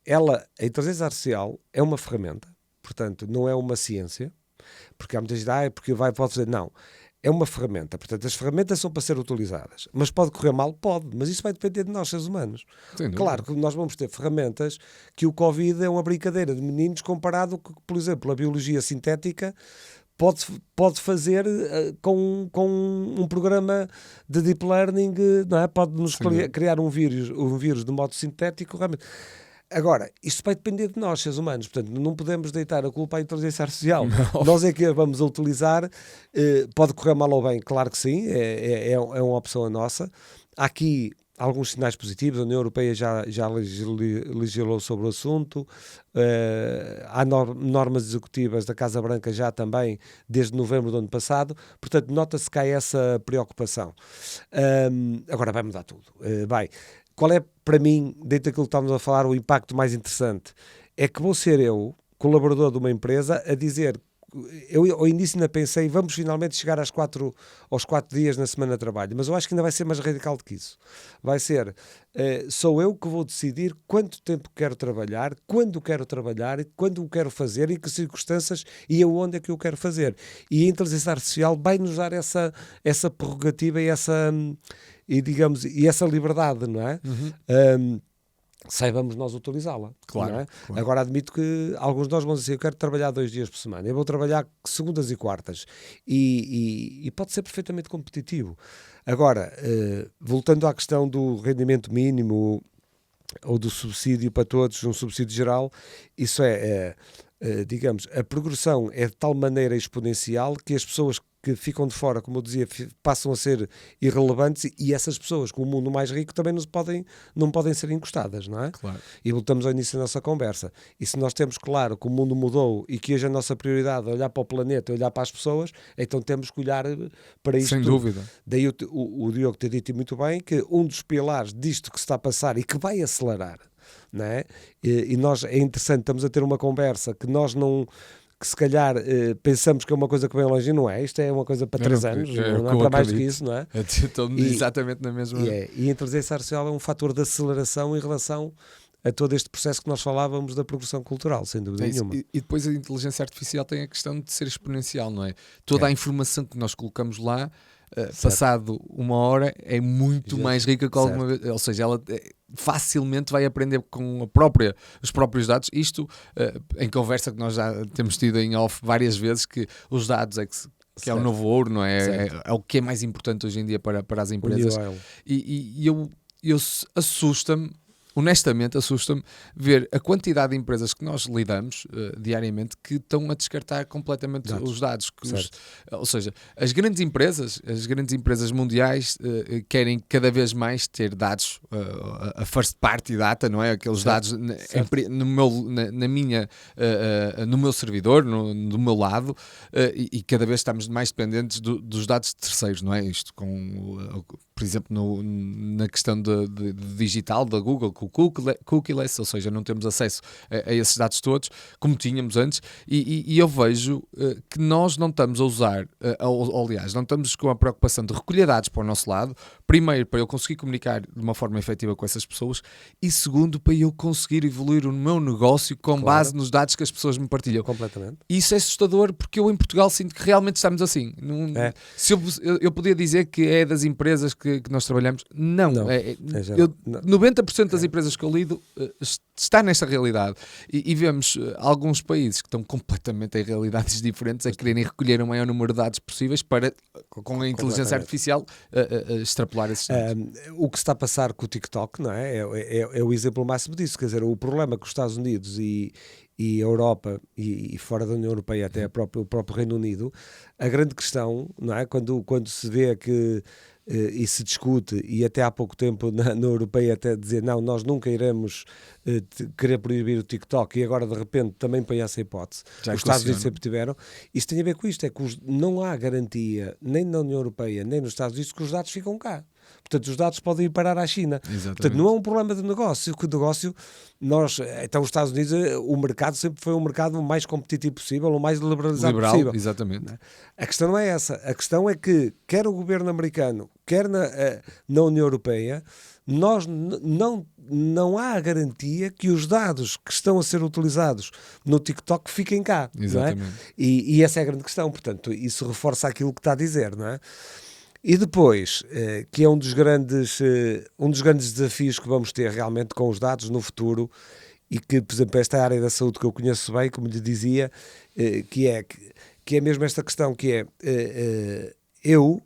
a inteligência artificial é uma ferramenta, portanto, não é uma ciência, porque há muita gente, porque pode dizer, não, é uma ferramenta, portanto, as ferramentas são para ser utilizadas, mas pode correr mal? Pode, mas isso vai depender de nós, seres humanos. Claro que nós vamos ter ferramentas que o Covid é uma brincadeira de meninos comparado com, por exemplo, a biologia sintética, pode fazer com um programa de deep learning, não é? Pode-nos criar um vírus de modo sintético. Realmente. Agora, isto vai depender de nós, seres humanos. Portanto, não podemos deitar a culpa à inteligência artificial. Não. Nós é que a vamos a utilizar. Pode correr mal ou bem? Claro que sim. É uma opção nossa. Há aqui alguns sinais positivos. A União Europeia já legislou sobre o assunto. Há normas executivas da Casa Branca já também, desde novembro do ano passado. Portanto, nota-se que há essa preocupação. Agora vai mudar tudo. Qual é, para mim, dentro daquilo que estamos a falar, o impacto mais interessante? É que vou ser eu, colaborador de uma empresa, a dizer... Eu ao início ainda pensei, vamos finalmente chegar aos 4 dias na semana de trabalho, mas eu acho que ainda vai ser mais radical do que isso. Vai ser, sou eu que vou decidir quanto tempo quero trabalhar, quando quero trabalhar, quando o quero fazer, em que circunstâncias e aonde é que eu quero fazer. E a inteligência artificial vai nos dar essa prerrogativa e essa liberdade, não é? Saibamos nós utilizá-la. Claro, não é? Claro. Agora admito que alguns de nós vão dizer, eu quero trabalhar 2 dias por semana, eu vou trabalhar segundas e quartas e pode ser perfeitamente competitivo. Agora, voltando à questão do rendimento mínimo, ou do subsídio para todos, um subsídio geral, isso digamos, a progressão é de tal maneira exponencial que as pessoas que ficam de fora, como eu dizia, passam a ser irrelevantes, e essas pessoas com o mundo mais rico também não podem ser encostadas, não é? Claro. E voltamos ao início da nossa conversa. E se nós temos claro que o mundo mudou e que hoje a nossa prioridade é olhar para o planeta, olhar para as pessoas, então temos que olhar para isto. Sem dúvida. Daí o Diogo ter dito muito bem que um dos pilares disto que se está a passar e que vai acelerar, não é? E nós, é interessante, estamos a ter uma conversa que nós não... que se calhar pensamos que é uma coisa que vem longe, e não é. Isto é uma coisa para 3 anos, não é para mais do que isso, não é? Estou exatamente na mesma... E a inteligência artificial é um fator de aceleração em relação a todo este processo que nós falávamos da progressão cultural, sem dúvida nenhuma. E depois a inteligência artificial tem a questão de ser exponencial, não é? Toda a informação que nós colocamos lá, passado uma hora, é muito mais rica que alguma vez. Ou seja, ela facilmente vai aprender com os próprios dados. Isto em conversa que nós já temos tido em off várias vezes, que os dados que é o novo ouro, não é? É o que é mais importante hoje em dia para as empresas. E eu assusta-me, honestamente assusta-me, ver a quantidade de empresas que nós lidamos diariamente que estão a descartar completamente os dados. Ou seja, as grandes empresas mundiais querem cada vez mais ter dados, a first party data, não é? Aqueles dados no meu servidor, do meu lado, e cada vez estamos mais dependentes dos dados de terceiros, não é? Isto por exemplo, na questão de digital da Google, com o cookieless, ou seja, não temos acesso a esses dados todos como tínhamos antes, e eu vejo que nós não estamos a usar, aliás, não estamos com a preocupação de recolher dados para o nosso lado, primeiro para eu conseguir comunicar de uma forma efetiva com essas pessoas, e segundo para eu conseguir evoluir o meu negócio com base nos dados que as pessoas me partilham. Completamente. Isso é assustador, porque eu em Portugal sinto que realmente estamos assim. Se eu podia dizer que é das empresas que nós trabalhamos, não. 90% das empresas que eu lido está nesta realidade, e vemos alguns países que estão completamente em realidades diferentes a quererem recolher o maior número de dados possíveis para, com a inteligência artificial, extrapolar esses dados. O que se está a passar com o TikTok, não é? É o exemplo máximo disso. Quer dizer, o problema que os Estados Unidos e a Europa e fora da União Europeia, até o próprio Reino Unido, a grande questão, não é? Quando se vê que e se discute, e até há pouco tempo na Europeia até dizer não, nós nunca iremos querer proibir o TikTok, e agora de repente também põe essa hipótese. Os Estados Unidos sempre tiveram. Isto tem a ver com isto, é que não há garantia nem na União Europeia nem nos Estados Unidos que os dados ficam cá. Portanto, os dados podem ir parar à China. Exatamente. Portanto, não é um problema de negócio. Que o negócio, então, os Estados Unidos, o mercado sempre foi um mercado o mais competitivo possível, o mais liberalizado possível. Exatamente. A questão não é essa. A questão é que, quer o governo americano, quer na União Europeia, não há a garantia que os dados que estão a ser utilizados no TikTok fiquem cá. Exatamente. Não é? E essa é a grande questão. Portanto, isso reforça aquilo que está a dizer, não é? E depois, que é um dos grandes desafios que vamos ter realmente com os dados no futuro, e que, por exemplo, esta área da saúde que eu conheço bem, como lhe dizia, que é mesmo esta questão, que é, eu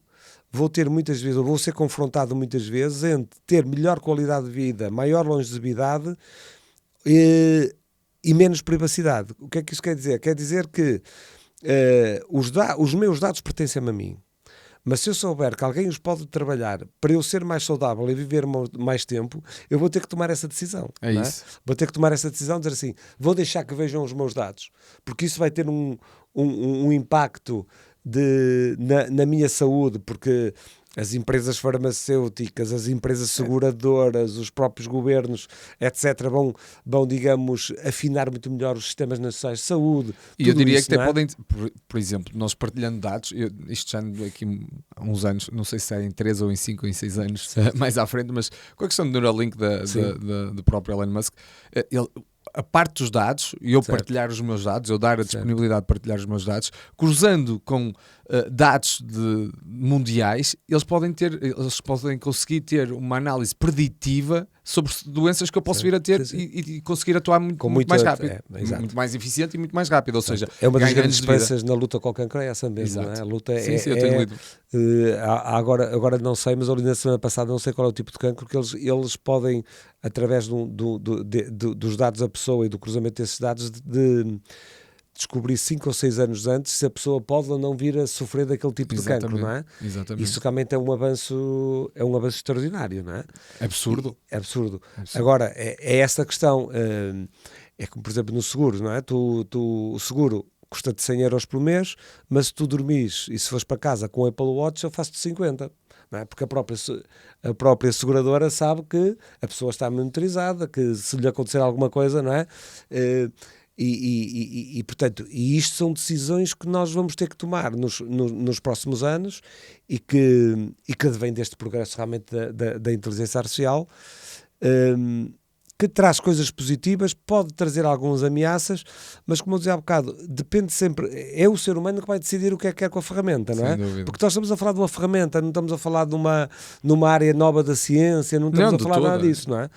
vou ter muitas vezes, ou vou ser confrontado muitas vezes entre ter melhor qualidade de vida, maior longevidade e menos privacidade. O que é que isso quer dizer? Quer dizer que os meus dados pertencem-me a mim. Mas se eu souber que alguém os pode trabalhar para eu ser mais saudável e viver mais tempo, eu vou ter que tomar essa decisão. É isso. Vou ter que tomar essa decisão, dizer assim, vou deixar que vejam os meus dados, porque isso vai ter um impacto na minha saúde, porque as empresas farmacêuticas, as empresas seguradoras, os próprios governos, etc., vão, digamos, afinar muito melhor os sistemas nacionais de saúde. E eu diria que até podem, por exemplo, nós partilhando dados, isto já aqui há uns anos, não sei se é em 3 ou em 5 ou em 6 anos mais à frente, mas com a questão do Neuralink do próprio Elon Musk, a parte dos dados, e eu partilhar os meus dados, eu dar a disponibilidade de partilhar os meus dados, cruzando com dados mundiais, eles podem conseguir ter uma análise preditiva sobre doenças que eu posso vir a ter e conseguir atuar muito mais rápido, muito mais eficiente e muito mais rápido, ou seja, é uma das grandes diferenças na luta com o cancro, é essa mesmo, não é? A luta eu tenho lido. Agora não sei, mas ali na semana passada não sei qual é o tipo de cancro, que eles podem, através dos dados da pessoa e do cruzamento desses dados, de descobrir 5 ou 6 anos antes se a pessoa pode ou não vir a sofrer daquele tipo de cancro, não é? Exatamente. Isso realmente é um avanço extraordinário, não é? Absurdo. Absurdo. Agora, é essa questão, é como, por exemplo, no seguro, não é? O seguro custa-te 100 euros por mês, mas se tu dormires e se fores para casa com o Apple Watch, eu faço-te 50. Não é? Porque a própria seguradora sabe que a pessoa está monitorizada, que se lhe acontecer alguma coisa, não é? Portanto, isto são decisões que nós vamos ter que tomar nos próximos anos e que advém deste progresso realmente da inteligência artificial, que traz coisas positivas, pode trazer algumas ameaças, mas como eu dizia há bocado, depende sempre, é o ser humano que vai decidir o que é que quer com a ferramenta, não é? Porque nós estamos a falar de uma ferramenta, não estamos a falar de numa área nova da ciência, não estamos a falar nada disso, não é?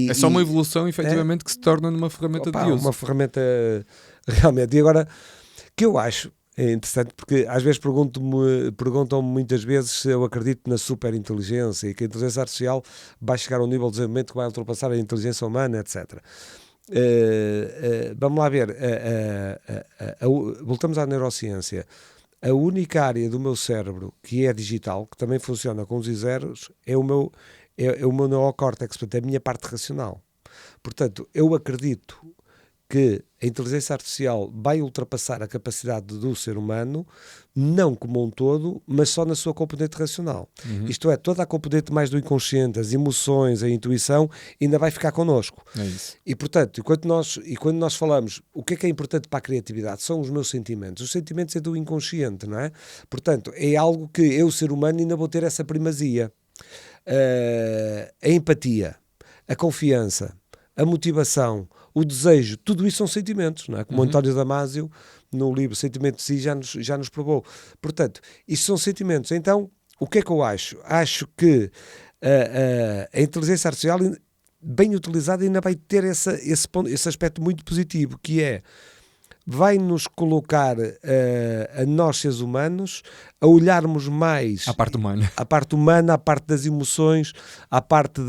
É só uma evolução, efetivamente, que se torna numa ferramenta de uso. Uma ferramenta realmente. E agora, que eu acho é interessante, porque às vezes perguntam-me muitas vezes se eu acredito na superinteligência e que a inteligência artificial vai chegar a um nível de desenvolvimento que vai ultrapassar a inteligência humana, etc. Vamos lá ver. Voltamos à neurociência. A única área do meu cérebro que é digital, que também funciona com os e zeros, é o meu neocórtex, portanto, é a minha parte racional. Portanto, eu acredito que a inteligência artificial vai ultrapassar a capacidade do ser humano, não como um todo, mas só na sua componente racional. Isto é, toda a componente mais do inconsciente, as emoções, a intuição, ainda vai ficar connosco. É isso. E, portanto, quando nós falamos o que é importante para a criatividade, são os meus sentimentos. Os sentimentos é do inconsciente, não é? Portanto, é algo que eu, ser humano, ainda vou ter essa primazia. A empatia, a confiança, a motivação, o desejo, tudo isso são sentimentos, não é? Como António Damasio, no livro Sentimento de Si, já nos provou. Portanto, isto são sentimentos. Então, o que é que eu acho? Acho que a inteligência artificial, bem utilizada, ainda vai ter esse aspecto muito positivo, que é, vai nos colocar a nós, seres humanos, a olharmos mais à parte humana, à parte das emoções, à parte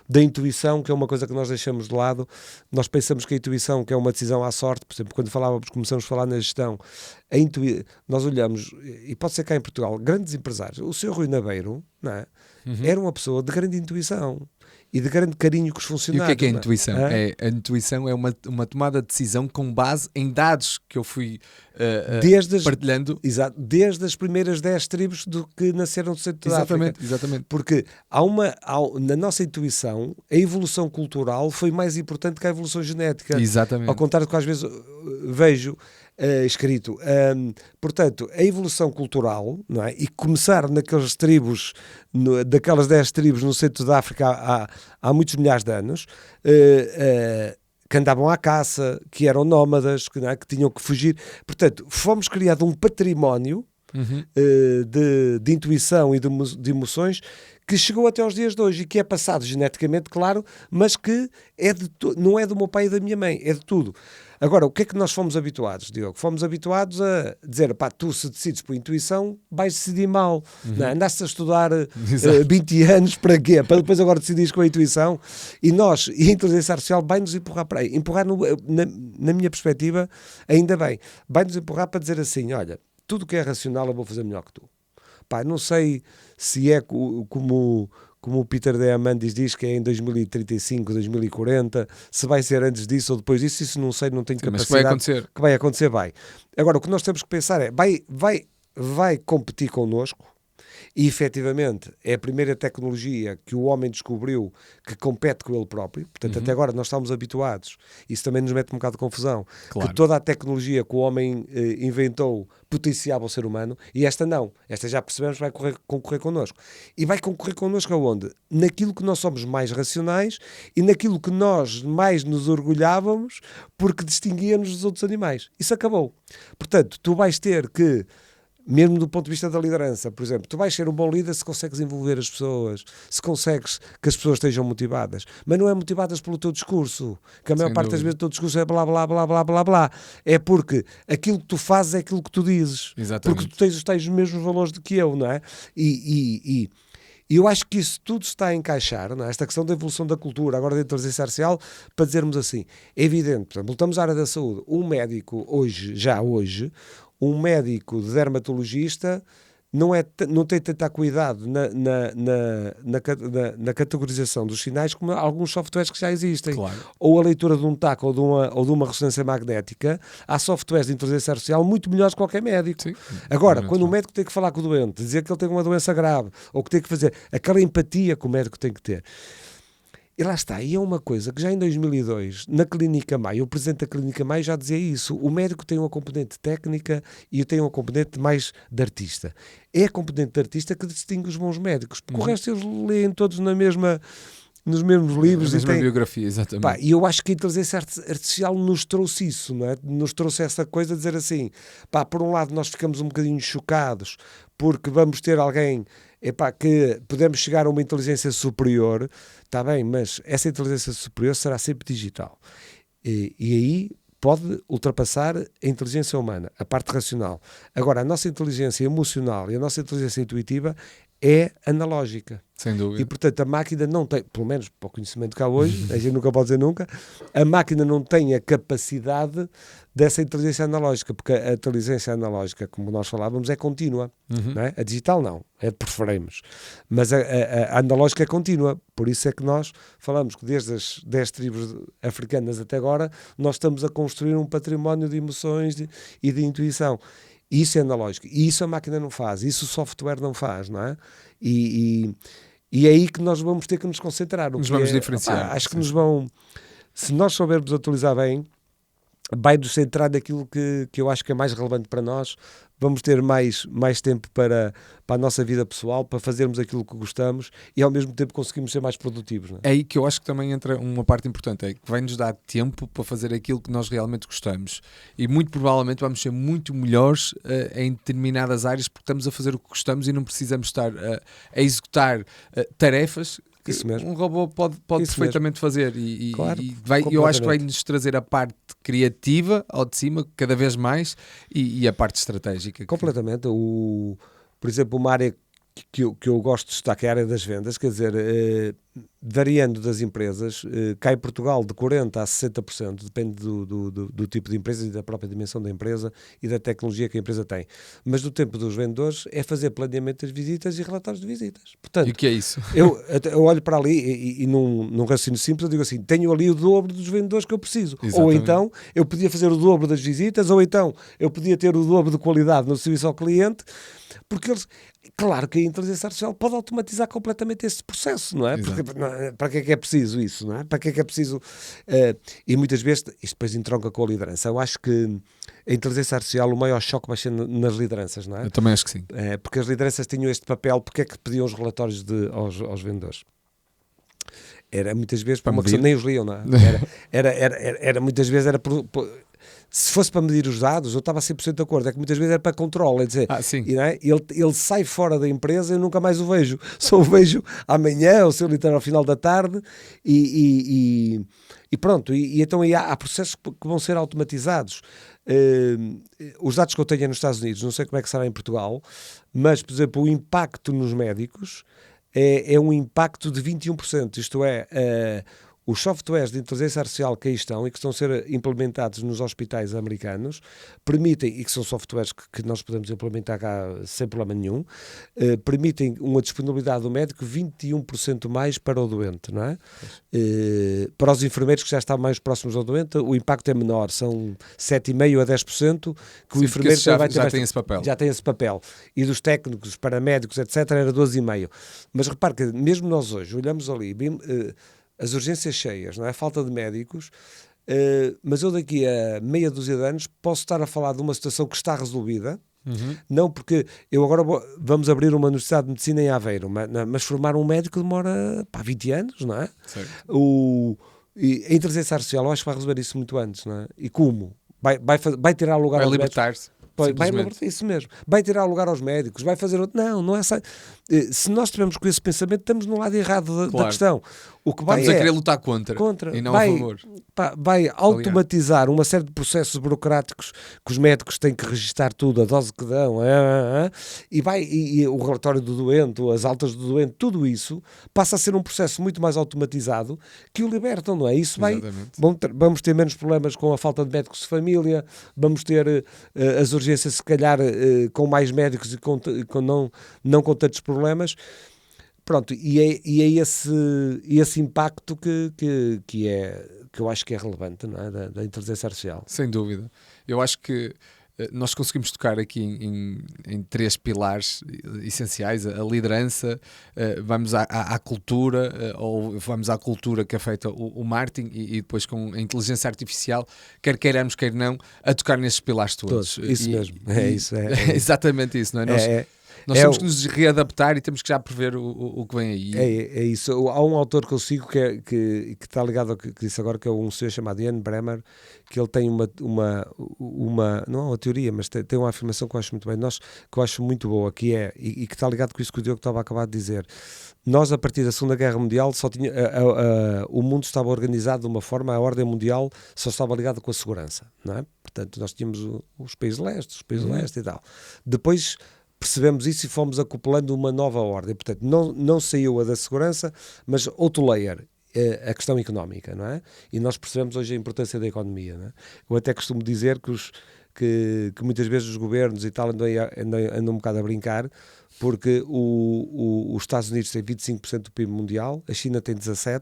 da intuição, que é uma coisa que nós deixamos de lado. Nós pensamos que a intuição, que é uma decisão à sorte, por exemplo, quando começamos a falar na gestão, nós olhamos, e pode ser cá em Portugal, grandes empresários. O Sr. Rui Nabeiro, não é? Era uma pessoa de grande intuição e de grande carinho com os funcionários. E o que é a intuição? A intuição é uma tomada de decisão com base em dados que eu fui partilhando. Exato, desde as primeiras 10 tribos que nasceram do centro da África. Exatamente. Porque na nossa intuição, a evolução cultural foi mais importante que a evolução genética. Exatamente. Ao contrário do que às vezes vejo escrito. Portanto, a evolução cultural, não é? E começar naquelas tribos, daquelas 10 tribos no centro da África há muitos milhares de anos, que andavam à caça, que eram nómadas, que tinham que fugir. Portanto, fomos criados um património de intuição e de emoções que chegou até aos dias de hoje e que é passado geneticamente, claro, mas que não é do meu pai e da minha mãe, é de tudo. Agora, o que é que nós fomos habituados, Diogo? Fomos habituados a dizer, tu se decides por intuição, vais decidir mal. Não, andaste a estudar 20 anos para quê? Para depois agora decidires com a intuição. E a inteligência artificial vai-nos empurrar para aí. Empurrar, na minha perspectiva, ainda bem, vai-nos empurrar para dizer assim, olha, tudo o que é racional eu vou fazer melhor que tu. Não sei se é como o Peter Diamandis diz que é em 2035, 2040, se vai ser antes disso ou depois disso, isso não sei, não tenho capacidade. Mas que vai acontecer. Que vai acontecer, vai. Agora, o que nós temos que pensar é, vai competir connosco, e efetivamente é a primeira tecnologia que o homem descobriu que compete com ele próprio. Portanto, até agora nós estamos habituados, isso também nos mete um bocado de confusão, claro, que toda a tecnologia que o homem inventou potenciava o ser humano, e esta não. Esta já percebemos vai concorrer connosco. E vai concorrer connosco aonde? Naquilo que nós somos mais racionais e naquilo que nós mais nos orgulhávamos porque distinguia-nos dos outros animais. Isso acabou. Portanto, tu vais ter que mesmo do ponto de vista da liderança, por exemplo, tu vais ser um bom líder se consegues envolver as pessoas, se consegues que as pessoas estejam motivadas, mas não é motivadas pelo teu discurso, que a maior parte das vezes o teu discurso é blá blá blá blá blá blá, é porque aquilo que tu fazes é aquilo que tu dizes. Exatamente. Porque tu tens os mesmos valores do que eu, não é? E eu acho que isso tudo está a encaixar, não é? Esta questão da evolução da cultura, agora da inteligência artificial, para dizermos assim, é evidente, portanto, voltamos à área da saúde, um médico hoje, um médico dermatologista não tem tanta cuidado na categorização dos sinais como alguns softwares que já existem. Claro. Ou a leitura de um TAC ou de uma ressonância magnética, há softwares de inteligência artificial muito melhores que qualquer médico. Sim. Agora, quando o médico tem que falar com o doente, dizer que ele tem uma doença grave, ou que tem que fazer aquela empatia que o médico tem que ter. E lá está, e é uma coisa que já em 2002, na Clínica Maio, o presidente da Clínica Maio já dizia isso, o médico tem uma componente técnica e eu tenho uma componente mais de artista. É a componente de artista que distingue os bons médicos, porque o resto eles leem todos nos mesmos livros. A mesma biografia, exatamente. Pá, e eu acho que a inteligência artificial nos trouxe isso, não é? Nos trouxe essa coisa de dizer assim, pá, por um lado nós ficamos um bocadinho chocados, porque vamos ter alguém... Epá, que podemos chegar a uma inteligência superior, está bem, mas essa inteligência superior será sempre digital. E aí pode ultrapassar a inteligência humana, a parte racional. Agora, a nossa inteligência emocional e a nossa inteligência intuitiva é analógica. Sem dúvida. E, portanto, a máquina não tem, pelo menos para o conhecimento que há hoje, a gente nunca pode dizer nunca, a máquina não tem a capacidade dessa inteligência analógica, porque a inteligência analógica, como nós falávamos, é contínua. Não é? A digital não, é por frames. Mas a analógica é contínua. Por isso é que nós falamos que desde as 10 tribos africanas até agora, nós estamos a construir um património de emoções e de intuição. Isso é analógico. E isso a máquina não faz. Isso o software não faz, não é? E é aí que nós vamos ter que nos concentrar. Nos vamos diferenciar. Acho que nos vão... Se nós soubermos utilizar bem, vai-nos centrar naquilo que eu acho que é mais relevante para nós. Vamos ter mais tempo para a nossa vida pessoal, para fazermos aquilo que gostamos e ao mesmo tempo conseguimos ser mais produtivos. Não é? É aí que eu acho que também entra uma parte importante, é que vai-nos dar tempo para fazer aquilo que nós realmente gostamos e muito provavelmente vamos ser muito melhores em determinadas áreas porque estamos a fazer o que gostamos e não precisamos estar a executar tarefas que um robô pode perfeitamente fazer Claro, eu acho que vai-nos trazer a parte criativa ao de cima cada vez mais e a parte estratégica. Completamente. Por exemplo, uma área que eu gosto de destacar é a área das vendas, quer dizer, variando das empresas, cá em Portugal de 40% a 60%, depende do tipo de empresa e da própria dimensão da empresa e da tecnologia que a empresa tem. Mas do tempo dos vendedores é fazer planeamento das visitas e relatórios de visitas. Portanto, e o que é isso? Eu olho para ali e num raciocínio simples eu digo assim, tenho ali o dobro dos vendedores que eu preciso. Exatamente. Ou então eu podia fazer o dobro das visitas, ou então eu podia ter o dobro de qualidade no serviço ao cliente, porque eles... Claro que a inteligência artificial pode automatizar completamente esse processo, não é? Porque, para que é preciso isso, não é? Para que é preciso... e muitas vezes, isto depois entronca com a liderança. Eu acho que a inteligência artificial, o maior choque vai ser nas lideranças, não é? Eu também acho que sim. Porque as lideranças tinham este papel, porque é que pediam os relatórios aos vendedores? Era muitas vezes para uma questão, nem os liam, não é? Era muitas vezes era se fosse para medir os dados, eu estava 100% de acordo, é que muitas vezes era para controle, é dizer, não é? Ele sai fora da empresa e eu nunca mais o vejo, só o vejo amanhã, ou se eu lhe ao final da tarde e pronto, e então aí há processos que vão ser automatizados. Os dados que eu tenho nos Estados Unidos, não sei como é que será em Portugal, mas, por exemplo, o impacto nos médicos é um impacto de 21%, isto é... Os softwares de inteligência artificial que aí estão e que estão a ser implementados nos hospitais americanos permitem, e que são softwares que nós podemos implementar cá sem problema nenhum, permitem uma disponibilidade do médico 21% mais para o doente, não é? Para os enfermeiros que já estão mais próximos ao doente, o impacto é menor, são 7,5% a 10% que o enfermeiro já tem esse papel. Já tem esse papel. E dos técnicos, paramédicos, etc., era 12,5%. Mas repare que mesmo nós hoje olhamos ali... as urgências cheias, não é? A falta de médicos, mas eu daqui a meia dúzia de anos posso estar a falar de uma situação que está resolvida, não porque eu agora vamos abrir uma universidade de medicina em Aveiro, mas formar um médico demora 20 anos, não é? E a inteligência artificial eu acho que vai resolver isso muito antes, não é? E como? Vai tirar lugar vai aos libertar-se. médicos? vai libertar, isso mesmo. Vai tirar lugar aos médicos, vai fazer outro. Não é essa. Se nós estivermos com esse pensamento, estamos no lado errado da questão. O que vai estamos a querer lutar contra e não a favor. Vai automatizar uma série de processos burocráticos que os médicos têm que registar tudo, a dose que dão, e o relatório do doente, as altas do doente, tudo isso passa a ser um processo muito mais automatizado que o libertam, não é? Isso vamos ter menos problemas com a falta de médicos de família, vamos ter as urgências se calhar com mais médicos e com não com tantos problemas. Pronto, e é esse impacto que eu acho que é relevante, não é? Da inteligência artificial. Sem dúvida. Eu acho que nós conseguimos tocar aqui em 3 pilares essenciais: a liderança, vamos à cultura, ou vamos à cultura que afeta o marketing, e depois com a inteligência artificial, quer queiramos, quer não, a tocar nesses pilares todos. Isso mesmo. É exatamente isso, não é? Nós temos que nos readaptar e temos que já prever o que vem aí. É isso. Há um autor que eu sigo que está ligado ao que disse agora, que é um senhor chamado Ian Bremmer, que ele tem uma não é uma teoria, mas tem uma afirmação que eu acho muito bem, que eu acho muito boa, que é, e que está ligado com isso que o Diogo estava a acabar de dizer. Nós, a partir da Segunda Guerra Mundial, o mundo estava organizado de uma forma, a ordem mundial só estava ligada com a segurança, não é? Portanto, nós tínhamos os países lestes, e tal. Depois percebemos isso e fomos acoplando uma nova ordem. Portanto, não saiu a da segurança, mas outro layer, a questão económica, não é? E nós percebemos hoje a importância da economia, não é? Eu até costumo dizer que muitas vezes os governos e tal andam um bocado a brincar, porque os Estados Unidos têm 25% do PIB mundial, a China tem 17%,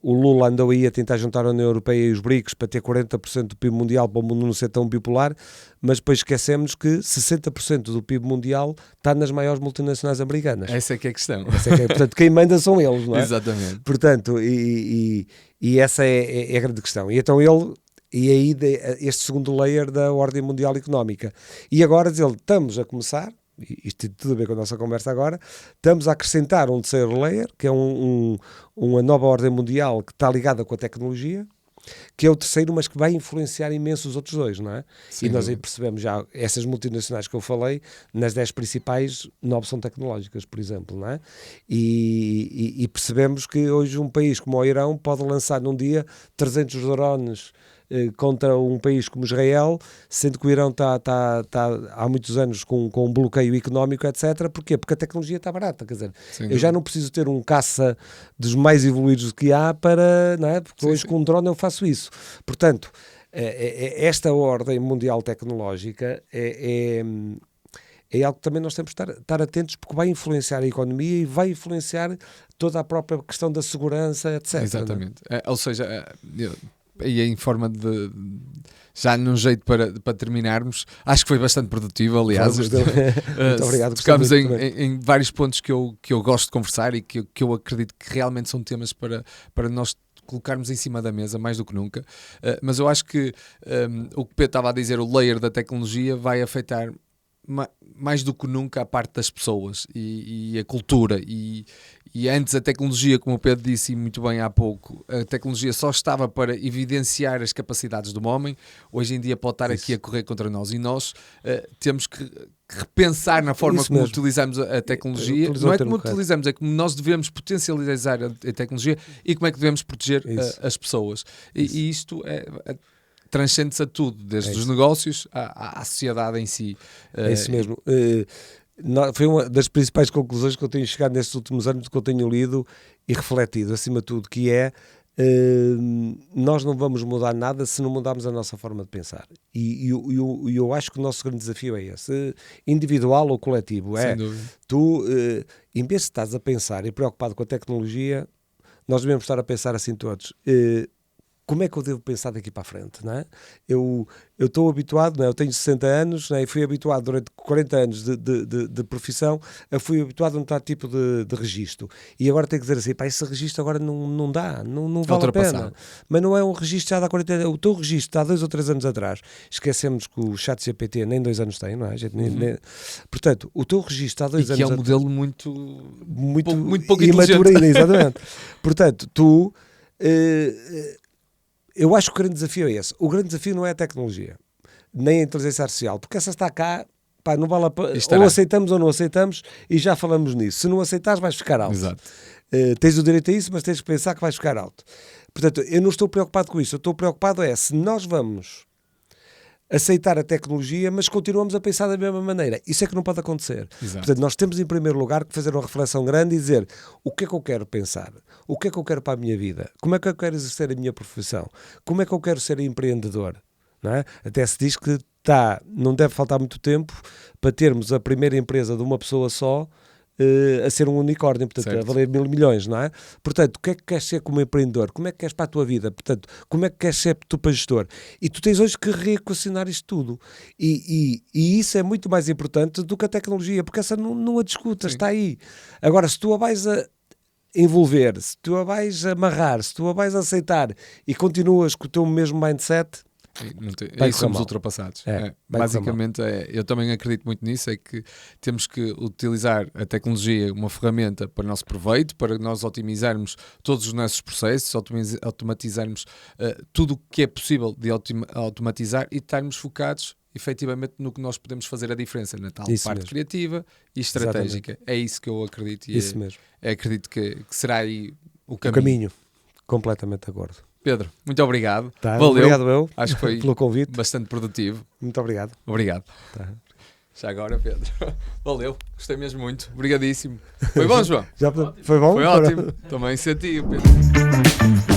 o Lula andou aí a tentar juntar a União Europeia e os BRICS para ter 40% do PIB mundial, para o mundo não ser tão bipolar, mas depois esquecemos que 60% do PIB mundial está nas maiores multinacionais americanas. Essa é que é a questão. Portanto, quem manda são eles, não é? Exatamente. Portanto, e essa é a grande questão. E então este segundo layer da ordem mundial económica. E agora estamos a começar, isto tem tudo a ver com a nossa conversa agora, estamos a acrescentar um terceiro layer, que é uma nova ordem mundial que está ligada com a tecnologia, que é o terceiro, mas que vai influenciar imenso os outros dois, não é? Sim, e nós aí percebemos já, essas multinacionais que eu falei, nas 10 principais, 9 são tecnológicas, por exemplo, não é? E percebemos que hoje um país como o Irão pode lançar num dia 300 drones contra um país como Israel, sendo que o Irão está há muitos anos com um bloqueio económico, etc. Porquê? Porque a tecnologia está barata, quer dizer, eu já não preciso ter um caça dos mais evoluídos que há para, não é? Porque hoje com um drone eu faço isso. Portanto, esta ordem mundial tecnológica é algo que também nós temos de estar atentos, porque vai influenciar a economia e vai influenciar toda a própria questão da segurança, etc. Exatamente. Ou seja, e em forma de já num jeito para terminarmos, acho que foi bastante produtivo, aliás. Muito obrigado. Tocamos em vários pontos que eu gosto de conversar e que eu acredito que realmente são temas para nós colocarmos em cima da mesa mais do que nunca, mas eu acho que o que Pedro estava a dizer, o layer da tecnologia vai afetar mais do que nunca a parte das pessoas e a cultura, e antes a tecnologia, como o Pedro disse muito bem há pouco, a tecnologia só estava para evidenciar as capacidades do homem. Hoje em dia pode estar aqui a correr contra nós, e nós temos que repensar na forma como utilizamos a tecnologia. Não é como utilizamos, é como nós devemos potencializar a tecnologia e como é que devemos proteger as pessoas. E isto transcende-se a tudo, desde os negócios à sociedade em si. É isso mesmo. Foi uma das principais conclusões que eu tenho chegado nestes últimos anos, que eu tenho lido e refletido, acima de tudo, que é nós não vamos mudar nada se não mudarmos a nossa forma de pensar. E eu acho que o nosso grande desafio é esse, individual ou coletivo. Tu, em vez de estás a pensar e preocupado com a tecnologia, nós devemos estar a pensar assim todos. Como é que eu devo pensar daqui para a frente, não é? Eu estou habituado, não é? Eu tenho 60 anos, não é? E fui habituado durante 40 anos de profissão, fui habituado a um tal tipo de registro. E agora tenho que dizer assim, esse registro agora não dá, não vale a pena. Mas não é um registro já de há 40 anos, o teu registro de há 2 ou 3 anos atrás. Esquecemos que o ChatGPT nem 2 anos tem, não é? Portanto, o teu registro há 2 anos atrás... E que é um modelo muito pouco imaturo ainda, exatamente. Portanto, tu... eu acho que o grande desafio é esse. O grande desafio não é a tecnologia. nem a inteligência artificial, porque essa está cá, pá, não vale a pena, Estará. ou aceitamos ou não aceitamos, e já falamos nisso. Se não aceitares, vais ficar alto. Exato. Tens o direito a isso, mas tens de pensar que vais ficar alto. Portanto, eu não estou preocupado com isso. Eu estou preocupado se nós vamos aceitar a tecnologia, mas continuamos a pensar da mesma maneira. Isso é que não pode acontecer. Exato. Portanto, nós temos em primeiro lugar que fazer uma reflexão grande e dizer o que é que eu quero pensar, o que é que eu quero para a minha vida, como é que eu quero exercer a minha profissão, como é que eu quero ser empreendedor. Não é? Até se diz que não deve faltar muito tempo para termos a primeira empresa de uma pessoa só a ser um unicórnio, portanto, certo. a valer 1.000 milhões, não é? Portanto, o que é que queres ser como empreendedor? Como é que queres para a tua vida? Portanto, como é que queres ser tu para gestor? E tu tens hoje que reequacionar isto tudo. E isso é muito mais importante do que a tecnologia, porque essa não a discutas, está aí. Agora, se tu a vais a envolver, se tu a vais amarrar, se tu a vais aceitar e continuas com o teu mesmo mindset, Aí somos ultrapassados. Basicamente, eu também acredito muito nisso, é que temos que utilizar a tecnologia, uma ferramenta para o nosso proveito, para nós otimizarmos todos os nossos processos, automatizarmos tudo o que é possível de automatizar e estarmos focados efetivamente no que nós podemos fazer a diferença, na tal isso parte mesmo. criativa e estratégica. Exatamente. É isso que eu acredito e Isso mesmo. acredito que será aí o O caminho. caminho. Completamente de acordo. Pedro, muito obrigado. Tá, Valeu. obrigado eu Acho que foi pelo convite. bastante produtivo. Muito obrigado. Obrigado. Tá. Já agora, Pedro. Valeu. Gostei mesmo muito. Obrigadíssimo. Foi bom, João? Foi bom? Foi ótimo. Também senti, Pedro.